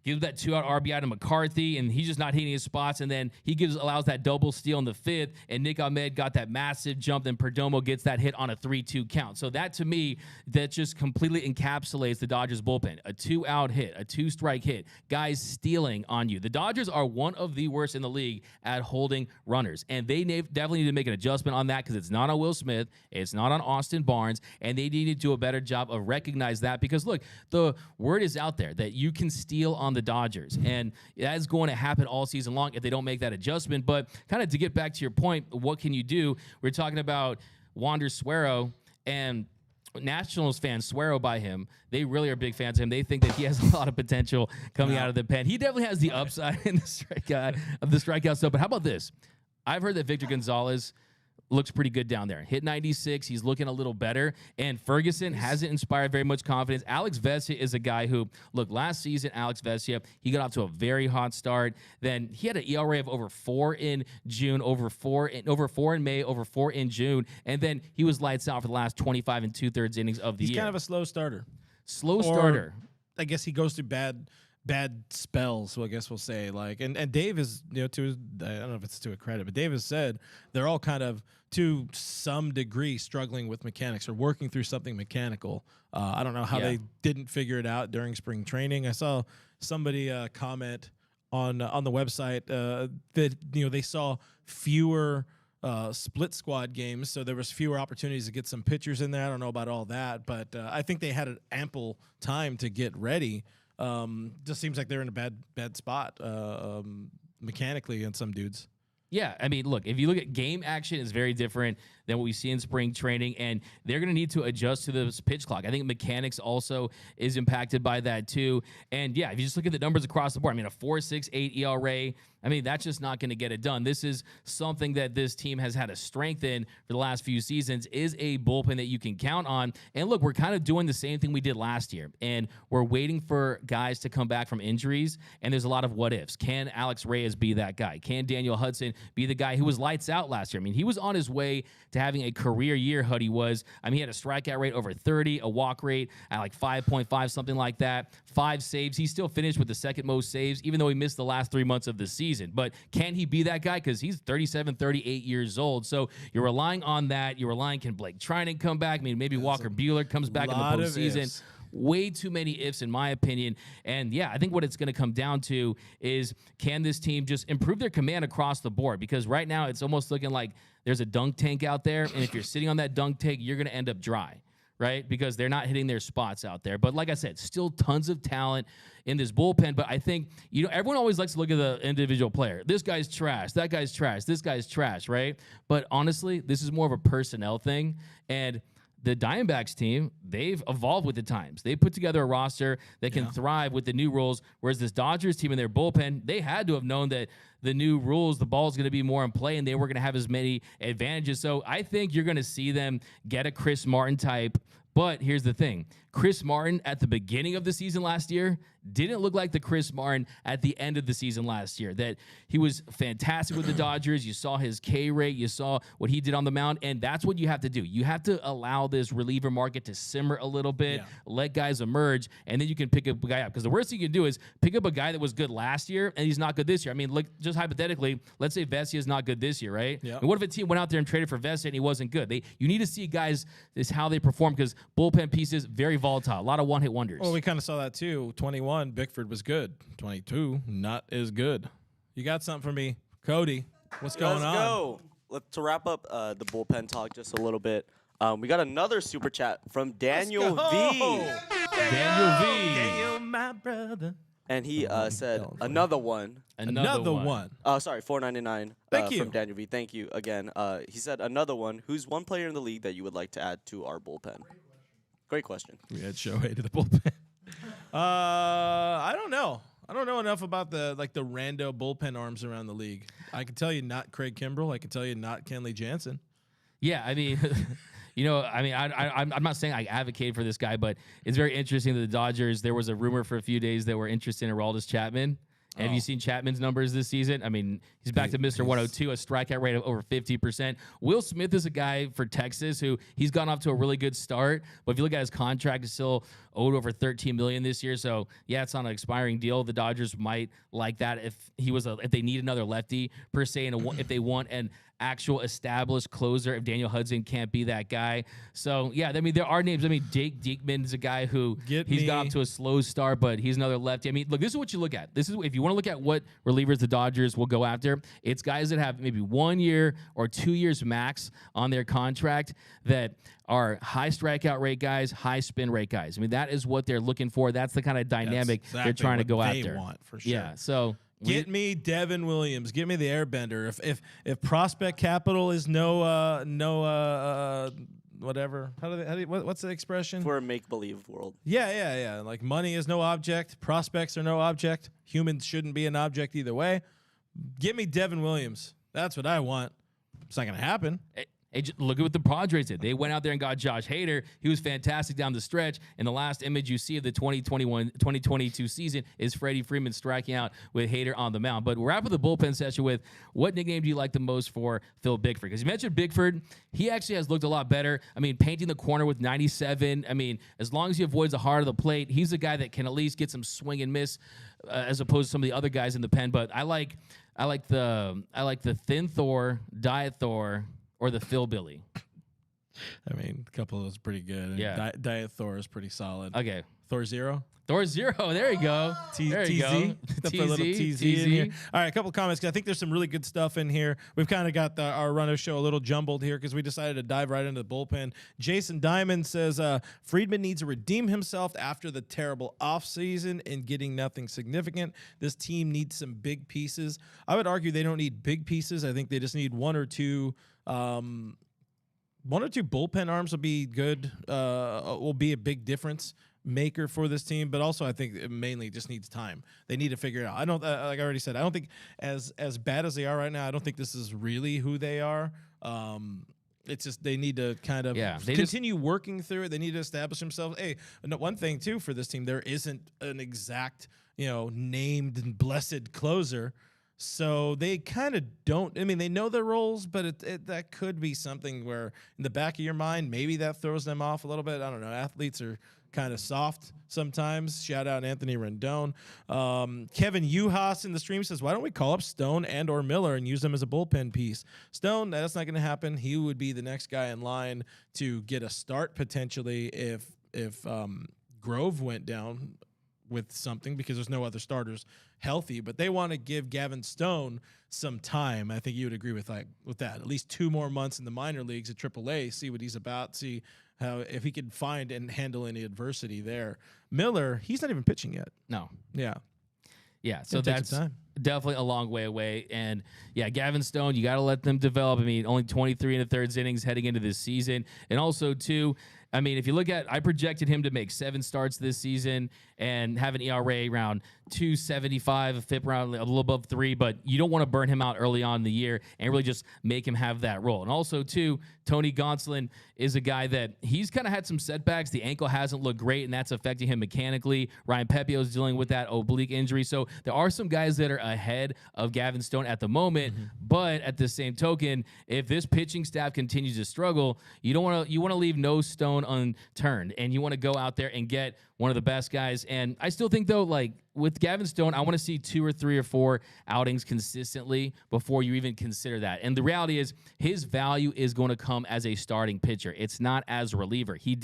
gives that 2-out RBI to McCarthy, and he's just not hitting his spots. And then he allows that double steal in the 5th, and Nick Ahmed got that massive jump. Then Perdomo gets that hit on a 3-2 count. So that, to me, that just completely encapsulates the Dodgers bullpen. A 2-out hit, a 2-strike hit, guys stealing on you. The Dodgers are one of the worst in the league at holding runners, and they definitely need to make an adjustment on that because it's not on Will Smith, it's not on Austin Barnes, and they need to do a better job of recognize that because, look, the word is out there that you can steal on the Dodgers, and that's going to happen all season long if they don't make that adjustment. But kind of to get back to your point, what can you do? We're talking about Wander Suero, and Nationals fans swear by him. They really are big fans of him. They think that he has a lot of potential coming out of the pen. He definitely has the upside in the strikeout stuff. But how about this? I've heard that Victor Gonzalez looks pretty good down there. Hit 96. He's looking a little better. And Ferguson hasn't inspired very much confidence. Alex Vesia is a guy who, look, last season, Alex Vesia, he got off to a very hot start. Then he had an ERA of over 4 in June, over 4 in May, over 4 in June. And then he was lights out for the last 25 2/3 innings of the year. He's kind of a slow starter. I guess he goes through bad spells, so I guess we'll say. And Dave is, I don't know if it's to a credit, but Dave has said they're all kind of to some degree struggling with mechanics or working through something mechanical. I don't know how they didn't figure it out during spring training. I saw somebody comment on the website that they saw fewer split squad games, so there was fewer opportunities to get some pitchers in there. I don't know about all that, but I think they had an ample time to get ready. Just seems like they're in a bad spot mechanically in some dudes. Yeah, I mean, look, if you look at game action, it's very different than what we see in spring training, and they're going to need to adjust to the pitch clock. I think mechanics also is impacted by that too. And yeah, if you just look at the numbers across the board, I mean, a 4.68 ERA, I mean, that's just not going to get it done. This is something that this team has had a strength in for the last few seasons, is a bullpen that you can count on. And look, we're kind of doing the same thing we did last year, and we're waiting for guys to come back from injuries, and there's a lot of what ifs. Can Alex Reyes be that guy? Can Daniel Hudson be the guy who was lights out last year? I mean, he was on his way to having a career year, Huddy was. I mean, he had a strikeout rate over 30, a walk rate at like 5.5, something like that, 5 saves. He still finished with the second most saves, even though he missed the last 3 months of the season. But can he be that guy? Because he's 37, 38 years old. So you're relying on that. You're relying, can Blake Trinan come back? I mean, maybe Walker Buehler comes back in the postseason. Way too many ifs, in my opinion. And yeah, I think what it's going to come down to is, can this team just improve their command across the board? Because right now it's almost looking like there's a dunk tank out there, and if you're sitting on that dunk tank, you're going to end up dry, right? Because they're not hitting their spots out there. But like I said, still tons of talent in this bullpen. But I think, everyone always likes to look at the individual player. This guy's trash. That guy's trash. This guy's trash, right? But honestly, this is more of a personnel thing. And the Diamondbacks team, they've evolved with the times. They put together a roster that can thrive with the new rules, whereas this Dodgers team in their bullpen, they had to have known that the new rules, the ball is going to be more in play, and they were going to have as many advantages. So I think you're going to see them get a Chris Martin type. But here's the thing. Chris Martin at the beginning of the season last year didn't look like the Chris Martin at the end of the season last year. That he was fantastic with the Dodgers. You saw his K rate. You saw what he did on the mound. And that's what you have to do. You have to allow this reliever market to simmer a little bit, let guys emerge, and then you can pick up a guy up. Because the worst thing you can do is pick up a guy that was good last year and he's not good this year. I mean, look, just hypothetically, let's say Vesia is not good this year, right? Yeah. And what if a team went out there and traded for Vesia and he wasn't good? You need to see guys is how they perform, because bullpen pieces very volatile. A lot of one-hit wonders. Well, we kind of saw that too. 21, Bickford was good. 22, not as good. You got something for me, Cody? What's going on? Let's go. To wrap up the bullpen talk just a little bit, we got another super chat from Daniel V. Daniel, my brother. And he said another one. Another one. Sorry, $4.99 Thank you. from Daniel V. Thank you again. He said another one. Who's one player in the league that you would like to add to our bullpen? Great question. We had Shohei to the bullpen. I don't know. I don't know enough about the rando bullpen arms around the league. I can tell you not Craig Kimbrell. I can tell you not Kenley Jansen. Yeah, I mean, I'm not saying I advocate for this guy, but it's very interesting that the Dodgers, there was a rumor for a few days that were interested in Aroldis Chapman. Have you seen Chapman's numbers this season? I mean, he's back to Mr. 102, a strikeout rate of over 50%. Will Smith is a guy for Texas who he's gone off to a really good start, but if you look at his contract, he's still owed over $13 million this year. So yeah, it's on an expiring deal. The Dodgers might like that if they need another lefty per se, and if they want an actual established closer, if Daniel Hudson can't be that guy. So yeah, I mean, there are names. I mean, Jake Diekman is a guy who he's got off to a slow start, but he's another lefty. I mean, look, this is what you look at. This is if you want to look at what relievers the Dodgers will go after. It's guys that have maybe 1 year or 2 years max on their contract that are high strikeout rate guys, high spin rate guys. I mean, that is what they're looking for. That's the kind of dynamic they're trying to go after. Want, for sure. Yeah, so get me Devin Williams. Get me the Airbender. If prospect capital is whatever. What's the expression? For a make-believe world. Yeah. Like money is no object. Prospects are no object. Humans shouldn't be an object either way. Give me Devin Williams. That's what I want. It's not going to happen. Look at what the Padres did. They went out there and got Josh Hader. He was fantastic down the stretch. And the last image you see of the 2021-2022 season is Freddie Freeman striking out with Hader on the mound. But we'll wrap up the bullpen session with what nickname do you like the most for Phil Bickford? Because you mentioned Bickford. He actually has looked a lot better. I mean, painting the corner with 97. I mean, as long as he avoids the heart of the plate, he's a guy that can at least get some swing and miss as opposed to some of the other guys in the pen. But I like the Thin Thor, Diet Thor, or the Phil Billy. I mean, a couple of those pretty good. Yeah. Diet Thor is pretty solid. Okay. Thor Zero. There you go. There you go. Put a little TZ in here. All right, a couple of comments. I think there's some really good stuff in here. We've kind of got our run of show a little jumbled here because we decided to dive right into the bullpen. Jason Diamond says Friedman needs to redeem himself after the terrible offseason and getting nothing significant. This team needs some big pieces. I would argue they don't need big pieces. I think they just need one or two bullpen arms will be good. Will be a big difference maker for this team, but also I think it mainly just needs time. They need to figure it out. I don't like I already said, I don't think as bad as they are right now, I don't think this is really who they are. It's just they need to kind of continue working through it. They need to establish themselves. Hey, one thing too for this team, there isn't an exact, named and blessed closer. So they kind of don't. I mean, they know their roles, but that could be something where in the back of your mind, maybe that throws them off a little bit. I don't know. Athletes are kind of soft sometimes. Shout out Anthony Rendon. Kevin Uhas in the stream says, why don't we call up Stone and or Miller and use them as a bullpen piece? Stone, that's not going to happen. He would be the next guy in line to get a start potentially if Grove went down with something because there's no other starters healthy, but they want to give Gavin Stone some time. I think you would agree with that. At least 2 more months in the minor leagues at AAA, see what he's about, see how if he can find and handle any adversity there. Miller, he's not even pitching yet. No. Yeah. Yeah, so that's Definitely a long way away. And yeah, Gavin Stone, you got to let them develop. I mean, only 23 and a third innings heading into this season. And also, too, I mean, if you look at, I projected him to make 7 starts this season and have an ERA around 2.75, a FIP around a little above 3, but you don't want to burn him out early on in the year and really just make him have that role. And also, too, Tony Gonsolin is a guy that he's kind of had some setbacks. The ankle hasn't looked great, and that's affecting him mechanically. Ryan Pepio is dealing with that oblique injury. So there are some guys that are ahead of Gavin Stone at the moment, but at the same token, if this pitching staff continues to struggle, you want to leave no stone unturned, and you want to go out there and get one of the best guys. And I still think, though, like with Gavin Stone, I want to see 2 or 3 or 4 outings consistently before you even consider that. And the reality is his value is going to come as a starting pitcher. It's not as a reliever. He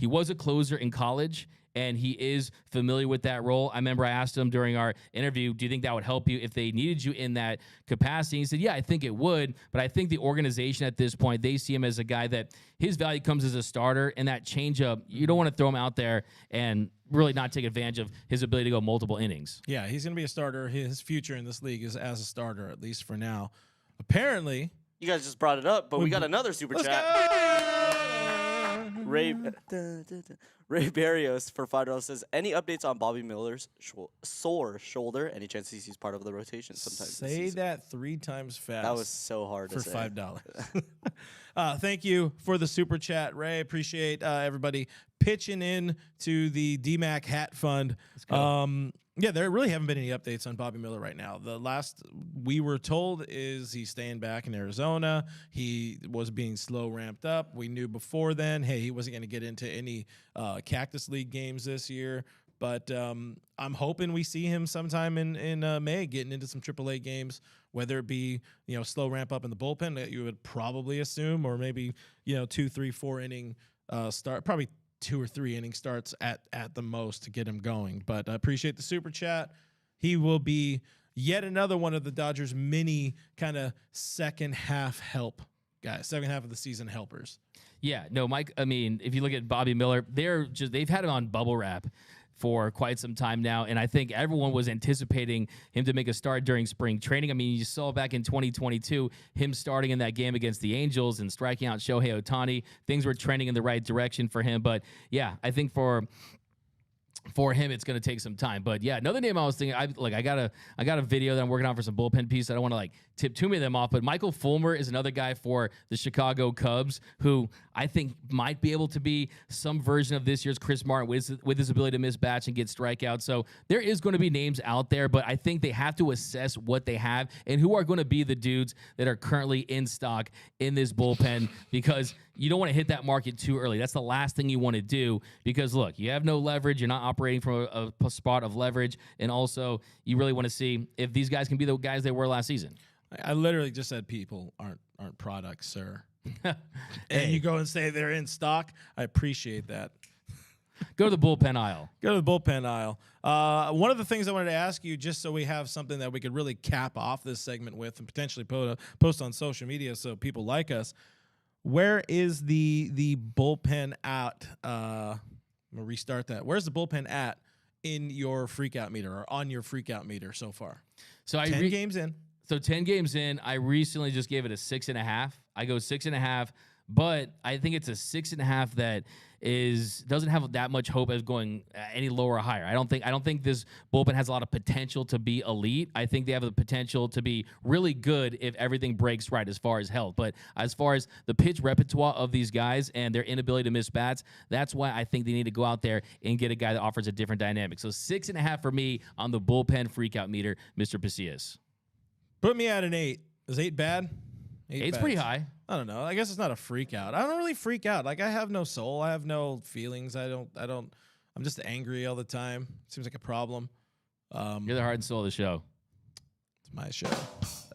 was a closer in college, and he is familiar with that role. I remember I asked him during our interview, do you think that would help you if they needed you in that capacity? He said, yeah, I think it would, but I think the organization at this point, they see him as a guy that his value comes as a starter, and that changeup, you don't want to throw him out there and really not take advantage of his ability to go multiple innings. Yeah, he's going to be a starter. His future in this league is as a starter, at least for now. Apparently, You guys just brought it up, but we got another super chat. Ray Barrios for $5 says, any updates on Bobby Miller's sore shoulder? Any chance he's part of the rotation sometime this Say season? that 3 times fast. That was so hard for to say. $5. Thank you for the super chat, Ray. Appreciate everybody pitching in to the DMAC Hat Fund. Yeah, there really haven't been any updates on Bobby Miller right now. The last we were told is he's staying back in Arizona. He was being slow ramped up. We knew before then, hey, he wasn't going to get into any Cactus League games this year. But I'm hoping we see him sometime in May getting into some AAA games, whether it be, slow ramp up in the bullpen that you would probably assume, or maybe, 2, 3, 4 inning start, probably 2 or 3 inning starts at the most to get him going. But I appreciate the super chat. He will be yet another one of the Dodgers mini kind of second half help guys, second half of the season helpers. Yeah, no, Mike, I mean, if you look at Bobby Miller, they've had him on bubble wrap for quite some time now, and I think everyone was anticipating him to make a start during spring training. I mean, you saw back in 2022 him starting in that game against the Angels and striking out Shohei Ohtani. Things were trending in the right direction for him, but yeah, I think for him, it's going to take some time. But yeah, another name I was thinking, I got a video that I'm working on for some bullpen piece. I don't want to tip too many of them off, but Michael Fulmer is another guy for the Chicago Cubs who I think might be able to be some version of this year's Chris Martin with his ability to miss bats and get strikeouts. So there is going to be names out there, but I think they have to assess what they have and who are going to be the dudes that are currently in stock in this bullpen, because you don't want to hit that market too early. That's the last thing you want to do, because look, you have no leverage. You're not operating from a spot of leverage. And also you really want to see if these guys can be the guys they were last season. I literally just said people aren't products, sir. And you go and say they're in stock. I appreciate that. Go to the bullpen aisle. Go to the bullpen aisle. One of the things I wanted to ask you, just so we have something that we could really cap off this segment with and potentially post on social media so people like us, where is the bullpen at? I'm going to restart that. Where's the bullpen at in your freakout meter, or on your freakout meter so far? So 10 games in. So 10 games in, I recently just gave it a 6.5. I go 6.5, but I think it's a 6.5 that doesn't have that much hope as going any lower or higher. I don't think this bullpen has a lot of potential to be elite. I think they have the potential to be really good if everything breaks right as far as health. But as far as the pitch repertoire of these guys and their inability to miss bats, that's why I think they need to go out there and get a guy that offers a different dynamic. So 6.5 for me on the bullpen freakout meter, Mr. Pasillas. Put me at an 8. Is 8 bad? 8's pretty high. I don't know. I guess it's not a freak out. I don't really freak out. I have no soul. I have no feelings. I'm just angry all the time. Seems like a problem. You're the heart and soul of the show. It's my show.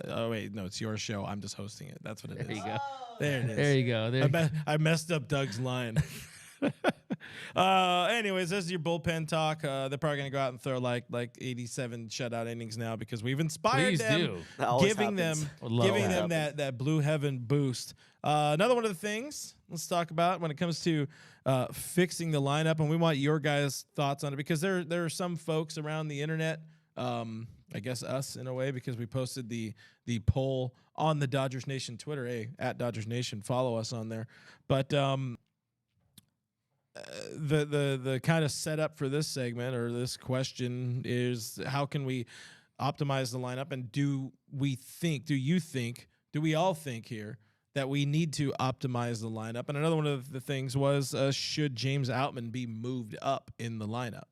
Oh wait, no, it's your show. I'm just hosting it. That's what it is. There you go. There it is. There you go. I messed up Doug's line. Anyways, this is your bullpen talk. They're probably gonna go out and throw like 87 shutout innings now, because we've inspired Please them, do. giving them that blue heaven boost. Another one of the things let's talk about when it comes to fixing the lineup, and we want your guys' thoughts on it, because there are some folks around the internet I guess us in a way, because we posted the poll on the Dodgers Nation Twitter. Hey, at Dodgers Nation, follow us on there. But the kind of setup for this segment or this question is, how can we optimize the lineup? And do we all think here that we need to optimize the lineup? And another one of the things was, should James Outman be moved up in the lineup?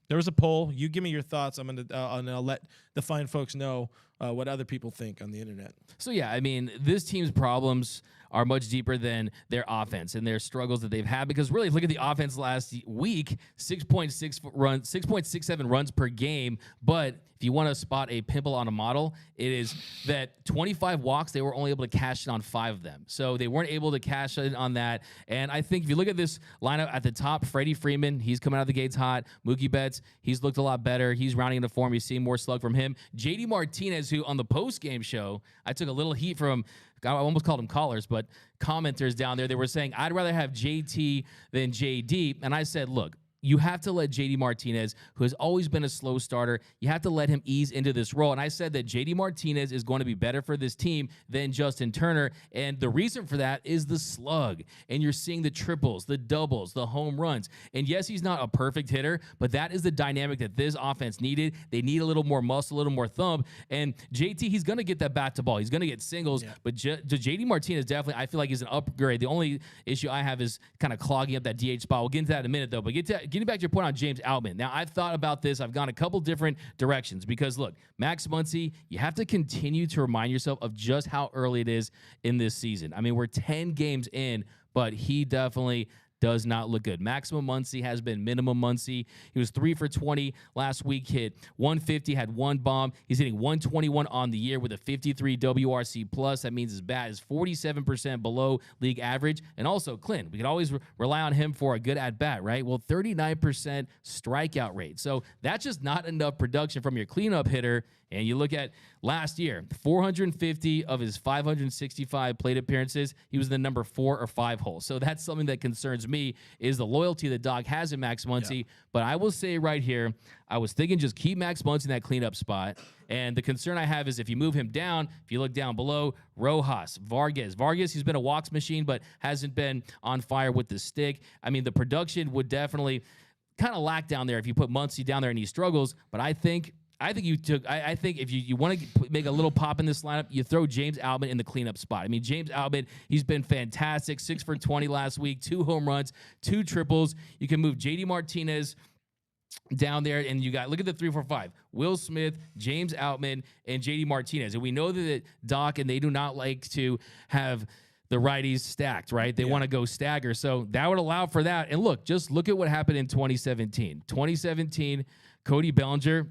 There was a poll. You give me your thoughts. And I'll let the fine folks know what other people think on the internet. So, yeah, I mean, this team's problems are much deeper than their offense and their struggles that they've had. Because really, if you look at the offense last week, 6.67 runs per game. But if you want to spot a pimple on a model, it is that 25 walks, they were only able to cash in on 5 of them. So they weren't able to cash in on that. And I think if you look at this lineup at the top, Freddie Freeman, he's coming out of the gates hot. Mookie Betts, he's looked a lot better. He's rounding into form. You're seeing more slug from him. JD Martinez, who on the post-game show, I took a little heat from, I almost called them callers, but commenters down there. They were saying, I'd rather have JT than JD. And I said, look, you have to let JD Martinez, who has always been a slow starter, you have to let him ease into this role. And I said that JD Martinez is going to be better for this team than Justin Turner. And the reason for that is the slug. And you're seeing the triples, the doubles, the home runs. And yes, he's not a perfect hitter, but that is the dynamic that this offense needed. They need a little more muscle, a little more thumb. And JT, he's going to get that bat to ball. He's going to get singles. Yeah. But JD Martinez definitely, I feel like, is an upgrade. The only issue I have is kind of clogging up that DH spot. We'll get into that in a minute, though. But getting back to your point on James Outman. Now, I've thought about this. I've gone a couple different directions because, look, Max Muncy, you have to continue to remind yourself of just how early it is in this season. I mean, we're 10 games in, but he definitely does not look good. Maximum Muncy has been minimum Muncy. He was 3 for 20 last week, hit 150, had 1 bomb. He's hitting 121 on the year with a 53 WRC plus. That means his bat is 47% below league average. And also, Clint, we can always rely on him for a good at bat, right? Well, 39% strikeout rate. So that's just not enough production from your cleanup hitter. And you look at last year, 450 of his 565 plate appearances, he was the number 4 or 5 hole. So that's something that concerns me, is the loyalty the dog has in Max Muncy. Yeah. But I will say right here, I was thinking just keep Max Muncy in that cleanup spot. And the concern I have is if you move him down, if you look down below, Rojas, Vargas, he's been a walks machine, but hasn't been on fire with the stick. I mean, the production would definitely kind of lack down there if you put Muncy down there and he struggles. But I think if you want to make a little pop in this lineup, you throw James Outman in the cleanup spot. I mean, James Outman, he's been fantastic. 6 for 20 last week, 2 home runs, 2 triples. You can move JD Martinez down there, and you got, look at the 3, 4, 5. Will Smith, James Outman, and JD Martinez. And we know that Doc and they do not like to have the righties stacked, right? They want to go stagger. So that would allow for that. And look at what happened in 2017. 2017, Cody Bellinger,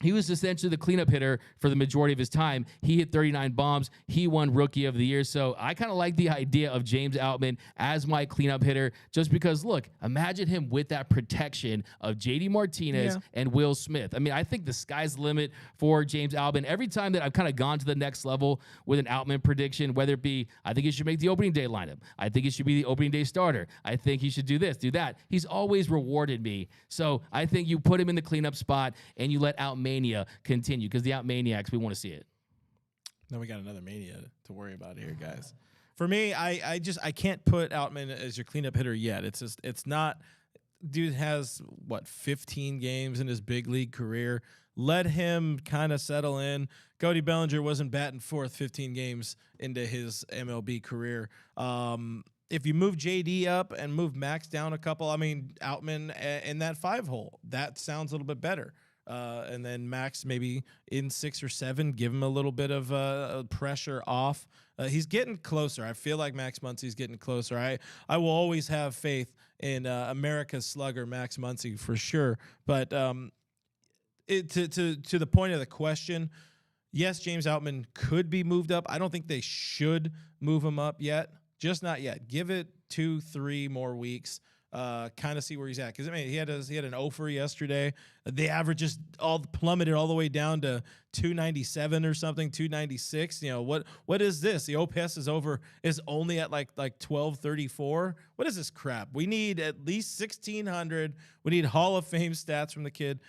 he was essentially the cleanup hitter for the majority of his time. He hit 39 bombs. He won Rookie of the Year. So I kind of like the idea of James Outman as my cleanup hitter just because, look, imagine him with that protection of JD Martinez and Will Smith. I mean, I think the sky's the limit for James Outman. Every time that I've kind of gone to the next level with an Outman prediction, whether it be, I think he should make the opening day lineup. I think he should be the opening day starter. I think he should do this, do that. He's always rewarded me. So I think you put him in the cleanup spot and you let Outman continue, because the Outmaniacs, we want to see it. Then we got another mania to worry about here, guys. For me, I can't put Outman as your cleanup hitter yet. It's not. Dude has 15 games in his big league career. Let him kind of settle in. Cody Bellinger wasn't batting fourth 15 games into his MLB career. If you move JD up and move Max down a couple, I mean, Outman in that 5 hole, that sounds a little bit better. And then Max maybe in 6 or 7, give him a little bit of pressure off. He's getting closer. I feel like Max Muncy's getting closer. I will always have faith in America's slugger, Max Muncy, for sure. But to the point of the question, yes, James Outman could be moved up. I don't think they should move him up yet. Just not yet. Give it 2-3 more weeks. kind of see where he's at. Because I mean, he had an 0 yesterday. The average just all plummeted all the way down to 297 or something, 296. You know what is this? The OPS is only at like 1234. What is this crap? We need at least 1600. We need Hall of Fame stats from the kid.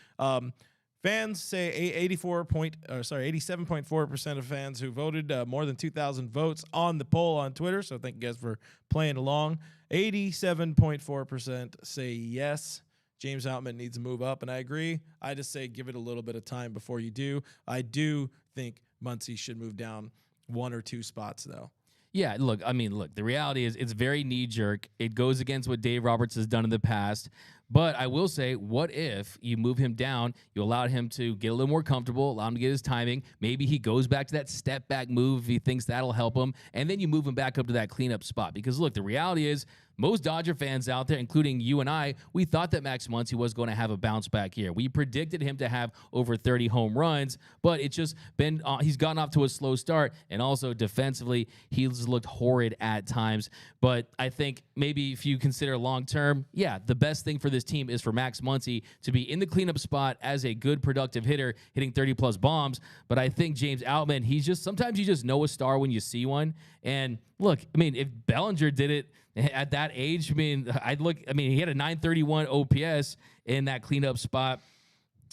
Fans say 87.4% of fans who voted, more than 2,000 votes on the poll on Twitter. So thank you guys for playing along. 87.4% say yes, James Outman needs to move up, and I agree. I just say give it a little bit of time before you do. I do think Muncy should move down 1 or 2 spots, though. Yeah, look, the reality is it's very knee-jerk. It goes against what Dave Roberts has done in the past. But I will say, what if you move him down, you allow him to get a little more comfortable, allow him to get his timing. Maybe he goes back to that step-back move if he thinks that'll help him, and then you move him back up to that cleanup spot. Because, look, the reality is most Dodger fans out there, including you and I, we thought that Max Muncy was going to have a bounce back year. We predicted him to have over 30 home runs, but it's just been he's gotten off to a slow start, and also defensively, he's looked horrid at times. But I think maybe if you consider long-term, yeah, the best thing for this team is for Max Muncy to be in the cleanup spot as a good, productive hitter, hitting 30-plus bombs. But I think James Outman, sometimes you just know a star when you see one. And look, I mean, if Bellinger did it at that age, I mean, he had a 931 OPS in that cleanup spot.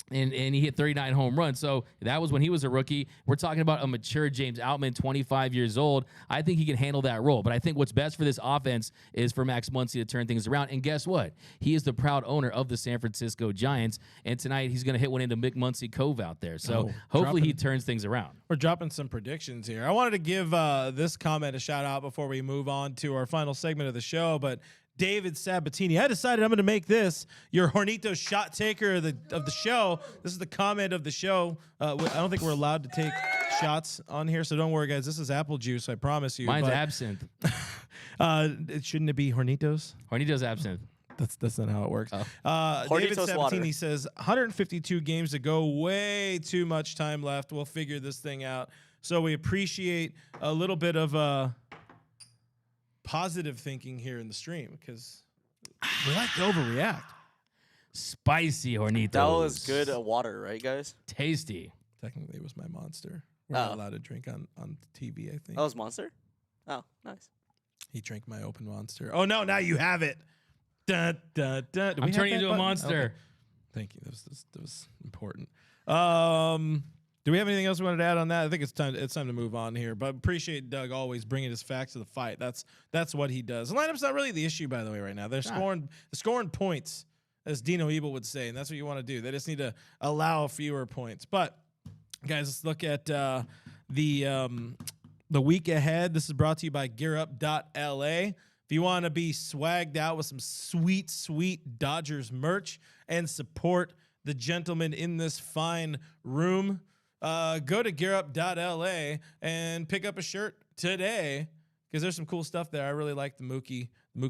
And he hit 39 home runs. So that was when he was a rookie. We're talking about a mature James Outman, 25 years old. I think he can handle that role. But I think what's best for this offense is for Max Muncy to turn things around. And guess what? He is the proud owner of the San Francisco Giants. And tonight he's going to hit one into Mick Muncy Cove out there. So hopefully he turns things around. We're dropping some predictions here. I wanted to give this comment a shout out before we move on to our final segment of the show. But David Sabatini, I decided I'm going to make this your Hornitos shot taker of the show. This is the comment of the show. I don't think we're allowed to take shots on here, so don't worry, guys. This is apple juice, I promise you. Mine's absinthe. Shouldn't it be Hornitos? Hornitos absinthe. That's not how it works. Oh. David Hornitos Sabatini water. says 152 games to go, way too much time left. We'll figure this thing out. So we appreciate a little bit of positive thinking here in the stream because we like to overreact. Spicy Hornitos. That was good water, right, guys? Tasty. Technically, it was my Monster. We're not allowed to drink on TV, I think. That was Monster? Oh, nice. He drank my open Monster. Oh, no, now you have it. Dun, dun, dun. I'm turning into a monster. Okay. Thank you. That was important. Do we have anything else we wanted to add on that? I think it's time to move on here. But appreciate Doug always bringing his facts to the fight. That's what he does. The lineup's not really the issue, by the way, right now. They're scoring points, as Dino Ebel would say, and that's what you want to do. They just need to allow fewer points. But guys, let's look at the week ahead. This is brought to you by GearUp.la. If you want to be swagged out with some sweet, sweet Dodgers merch and support the gentlemen in this fine room, go to GearUp.la and pick up a shirt today because there's some cool stuff there. I really like the Mookie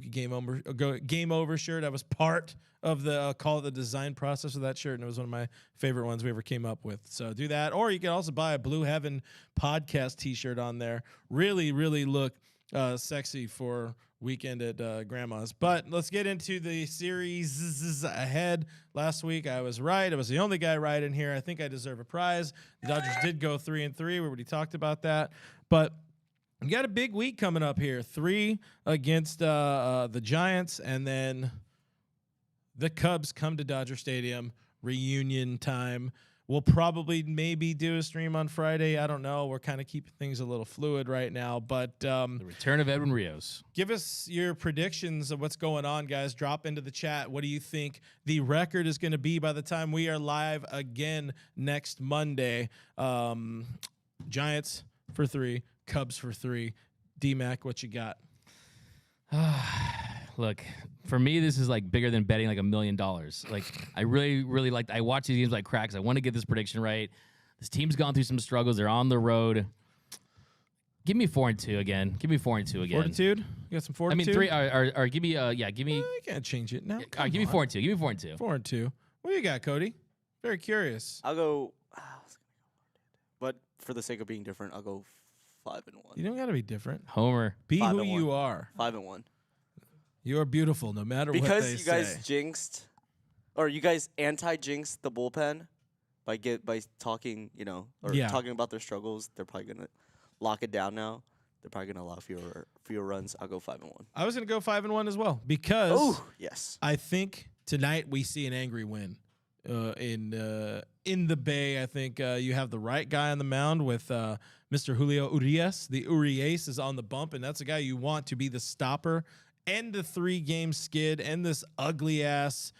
Game Over shirt. I was part of the the design process of that shirt, and it was one of my favorite ones we ever came up with. So do that, or you can also buy a Blue Heaven podcast T-shirt on there. Really, really look sexy for weekend at Grandma's. But let's get into the series ahead. Last week I was right. I was the only guy right in here. I think I deserve a prize. The Dodgers did go 3-3. We already talked about that. But we got a big week coming up here. 3 against the Giants, and then the Cubs come to Dodger Stadium. Reunion time. We'll probably maybe do a stream on Friday. I don't know. We're kind of keeping things a little fluid right now. But the return of Edwin Rios. Give us your predictions of what's going on, guys. Drop into the chat. What do you think the record is going to be by the time we are live again next Monday? Giants for 3, Cubs for 3. D-Mac, what you got? Look, for me, this is like bigger than betting like $1 million. Like, I really, really like. I watch these games like cracks. I want to get this prediction right. This team's gone through some struggles. They're on the road. Give me 4-2 again. Give me 4-2 again. Fortitude? You got some fortitude? I mean, 3 or give me give me. You can't change it now. Give me 4-2. Give me 4-2. 4-2. What do you got, Cody? Very curious. I'll go. But for the sake of being different, I'll go 5-1. You don't got to be different. Homer. Be who 5-1. you are. 5-1. You are beautiful, no matter what they Because you guys say. jinxed, or you guys anti-jinxed the bullpen by talking, or Yeah. talking about their struggles. They're probably gonna lock it down now. They're probably gonna allow fewer runs. I'll go 5-1. I was going to go 5-1 as well because Oh yes. I think tonight we see an angry win in the Bay. I think you have the right guy on the mound with Mr. Julio Urias. The Urias is on the bump, and that's a guy you want to be the stopper and the 3-game skid and this ugly ass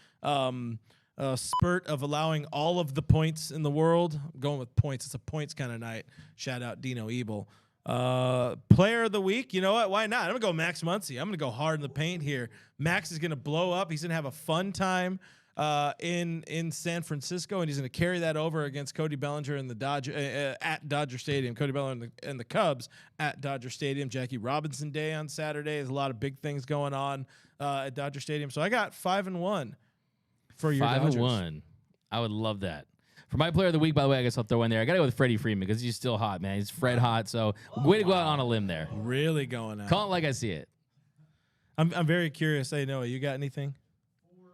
spurt of allowing all of the points in the world. I'm going with points. It's a points kind of night. Shout out Dino Ebel. Player of the week. You know what? Why not? I'm gonna go Max Muncy. I'm gonna go hard in the paint here. Max is gonna blow up. He's gonna have a fun time in San Francisco, and he's gonna carry that over against Cody Bellinger and the at Dodger Stadium. Cody Bellinger and the Cubs at Dodger Stadium. Jackie Robinson Day on Saturday. There's a lot of big things going on at Dodger Stadium. So I got 5-1 for your Dodgers. 5-1. I would love that. For my player of the week, by the way, I guess I'll throw in there. I got to go with Freddie Freeman because he's still hot, man. He's Fred hot. So way to go out on a limb there. Really going out. Call it like I see it. I'm very curious. Hey, Noah, you got anything? 4-2.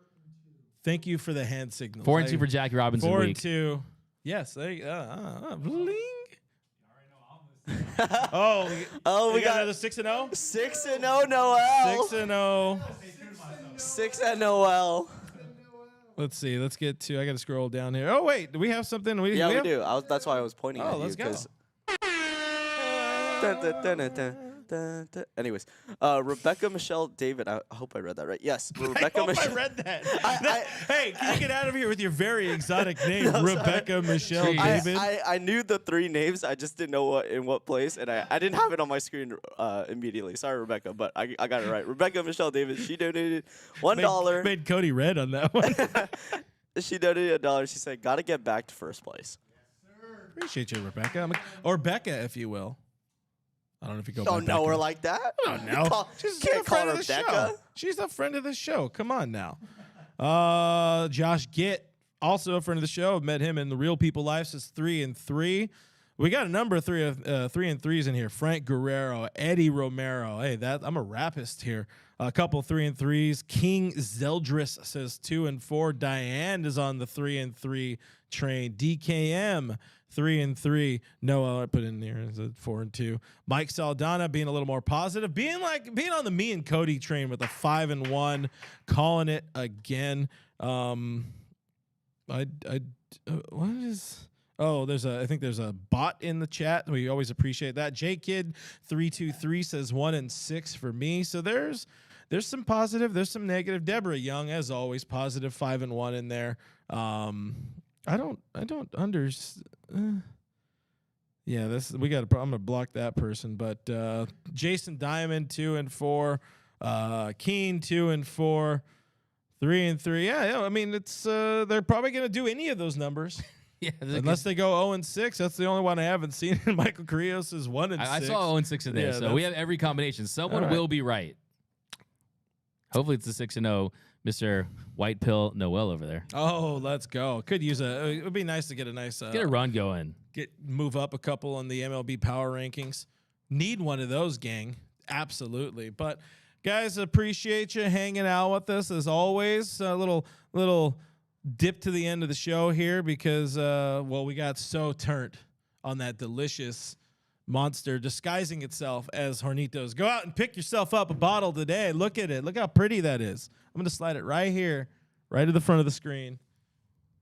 Thank you for the hand signals. 4-2 for Jackie Robinson week. 4-2. Yes. There you bling. Oh, we got another 6-0. 6-0 Noel. 6-0. 6-0. Let's see. Let's get to. I got to scroll down here. Oh wait, do we have something? We Yeah, we have? do. That's why I was pointing at you. Let's go. 'Cause- Dun, dun, dun, dun, dun, dun, dun. Anyways, Rebecca Michelle David. I hope I read that right. Yes, Rebecca I hope Michelle. I read that. I- Hey, can you get out of here with your very exotic name, No, sorry. Rebecca Michelle Jeez. David? I knew the 3 names. I just didn't know in what place, and I didn't have it on my screen immediately. Sorry, Rebecca, but I got it right. Rebecca Michelle David. She donated $1. Made Cody red on that one. She donated $1. She said, "Gotta get back to first place." Appreciate you, Rebecca, or Becca, if you will. I don't know if you go. Don't by know Becca. her like that. No, she's Can't a call friend her of the Becca. show. She's a friend of the show. Come on now. Josh Gitt, also a friend of the show. Met him in the Real People Life. Says 3-3. We got a number of 3-3s in here. Frank Guerrero, Eddie Romero. Hey, I'm a rapist here. A couple 3-3s. King Zeldris says 2-4. Diane is on the 3-3 train. DKM 3-3. Noah, I put in here is a 4-2. Mike Saldana being a little more positive, being on the me and Cody train with a 5-1, calling it again. What is? Oh, I think there's a bot in the chat. We always appreciate that. JKid323 says 1-6 for me. So there's some positive, there's some negative. Deborah Young, as always, positive 5-1 in there. I don't understand. Yeah, I'm gonna block that person. But Jason Diamond 2-4, Keen 2-4, 3-3. Yeah. I mean, it's they're probably gonna do any of those numbers. Yeah, Unless they go 0-6, that's the only one I haven't seen. Michael Carrillos is 1-6. I saw 0-6 in there, Yeah, so we have every combination. Someone will be right. Hopefully, it's the 6-0, Mr. White Pill Noel over there. Oh, let's go. Could use it would be nice to get a nice Get a run going. move up a couple on the MLB power rankings. Need one of those, gang. Absolutely. But guys, appreciate you hanging out with us as always. A little dip to the end of the show here because we got so turned on that delicious monster disguising itself as Hornitos. Go out and pick yourself up a bottle today. Look at it. Look how pretty that is. I'm going to slide it right here, right to the front of the screen.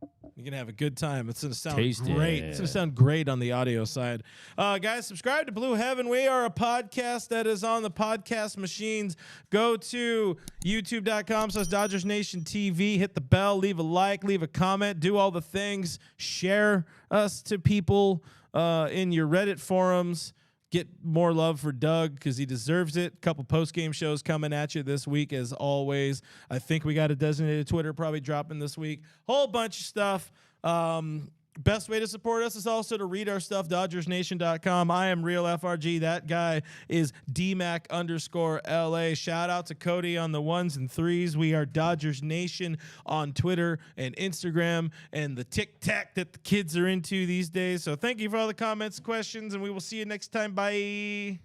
You're going to have a good time. It's going to sound Taste great. it. It's going to sound great on the audio side. Guys, subscribe to Blue Heaven. We are a podcast that is on the podcast machines. Go to youtube.com/Dodgers Nation TV. Hit the bell. Leave a like. Leave a comment. Do all the things. Share us to people in your Reddit forums. Get more love for Doug because he deserves it. A couple post-game shows coming at you this week as always. I think we got a designated Twitter probably dropping this week. Whole bunch of stuff. Best way to support us is also to read our stuff, DodgersNation.com. I am Real FRG. That guy is DMac_LA. Shout out to Cody on the 1s and 3s. We are Dodgers Nation on Twitter and Instagram and the tic-tac that the kids are into these days. So thank you for all the comments, questions, and we will see you next time. Bye.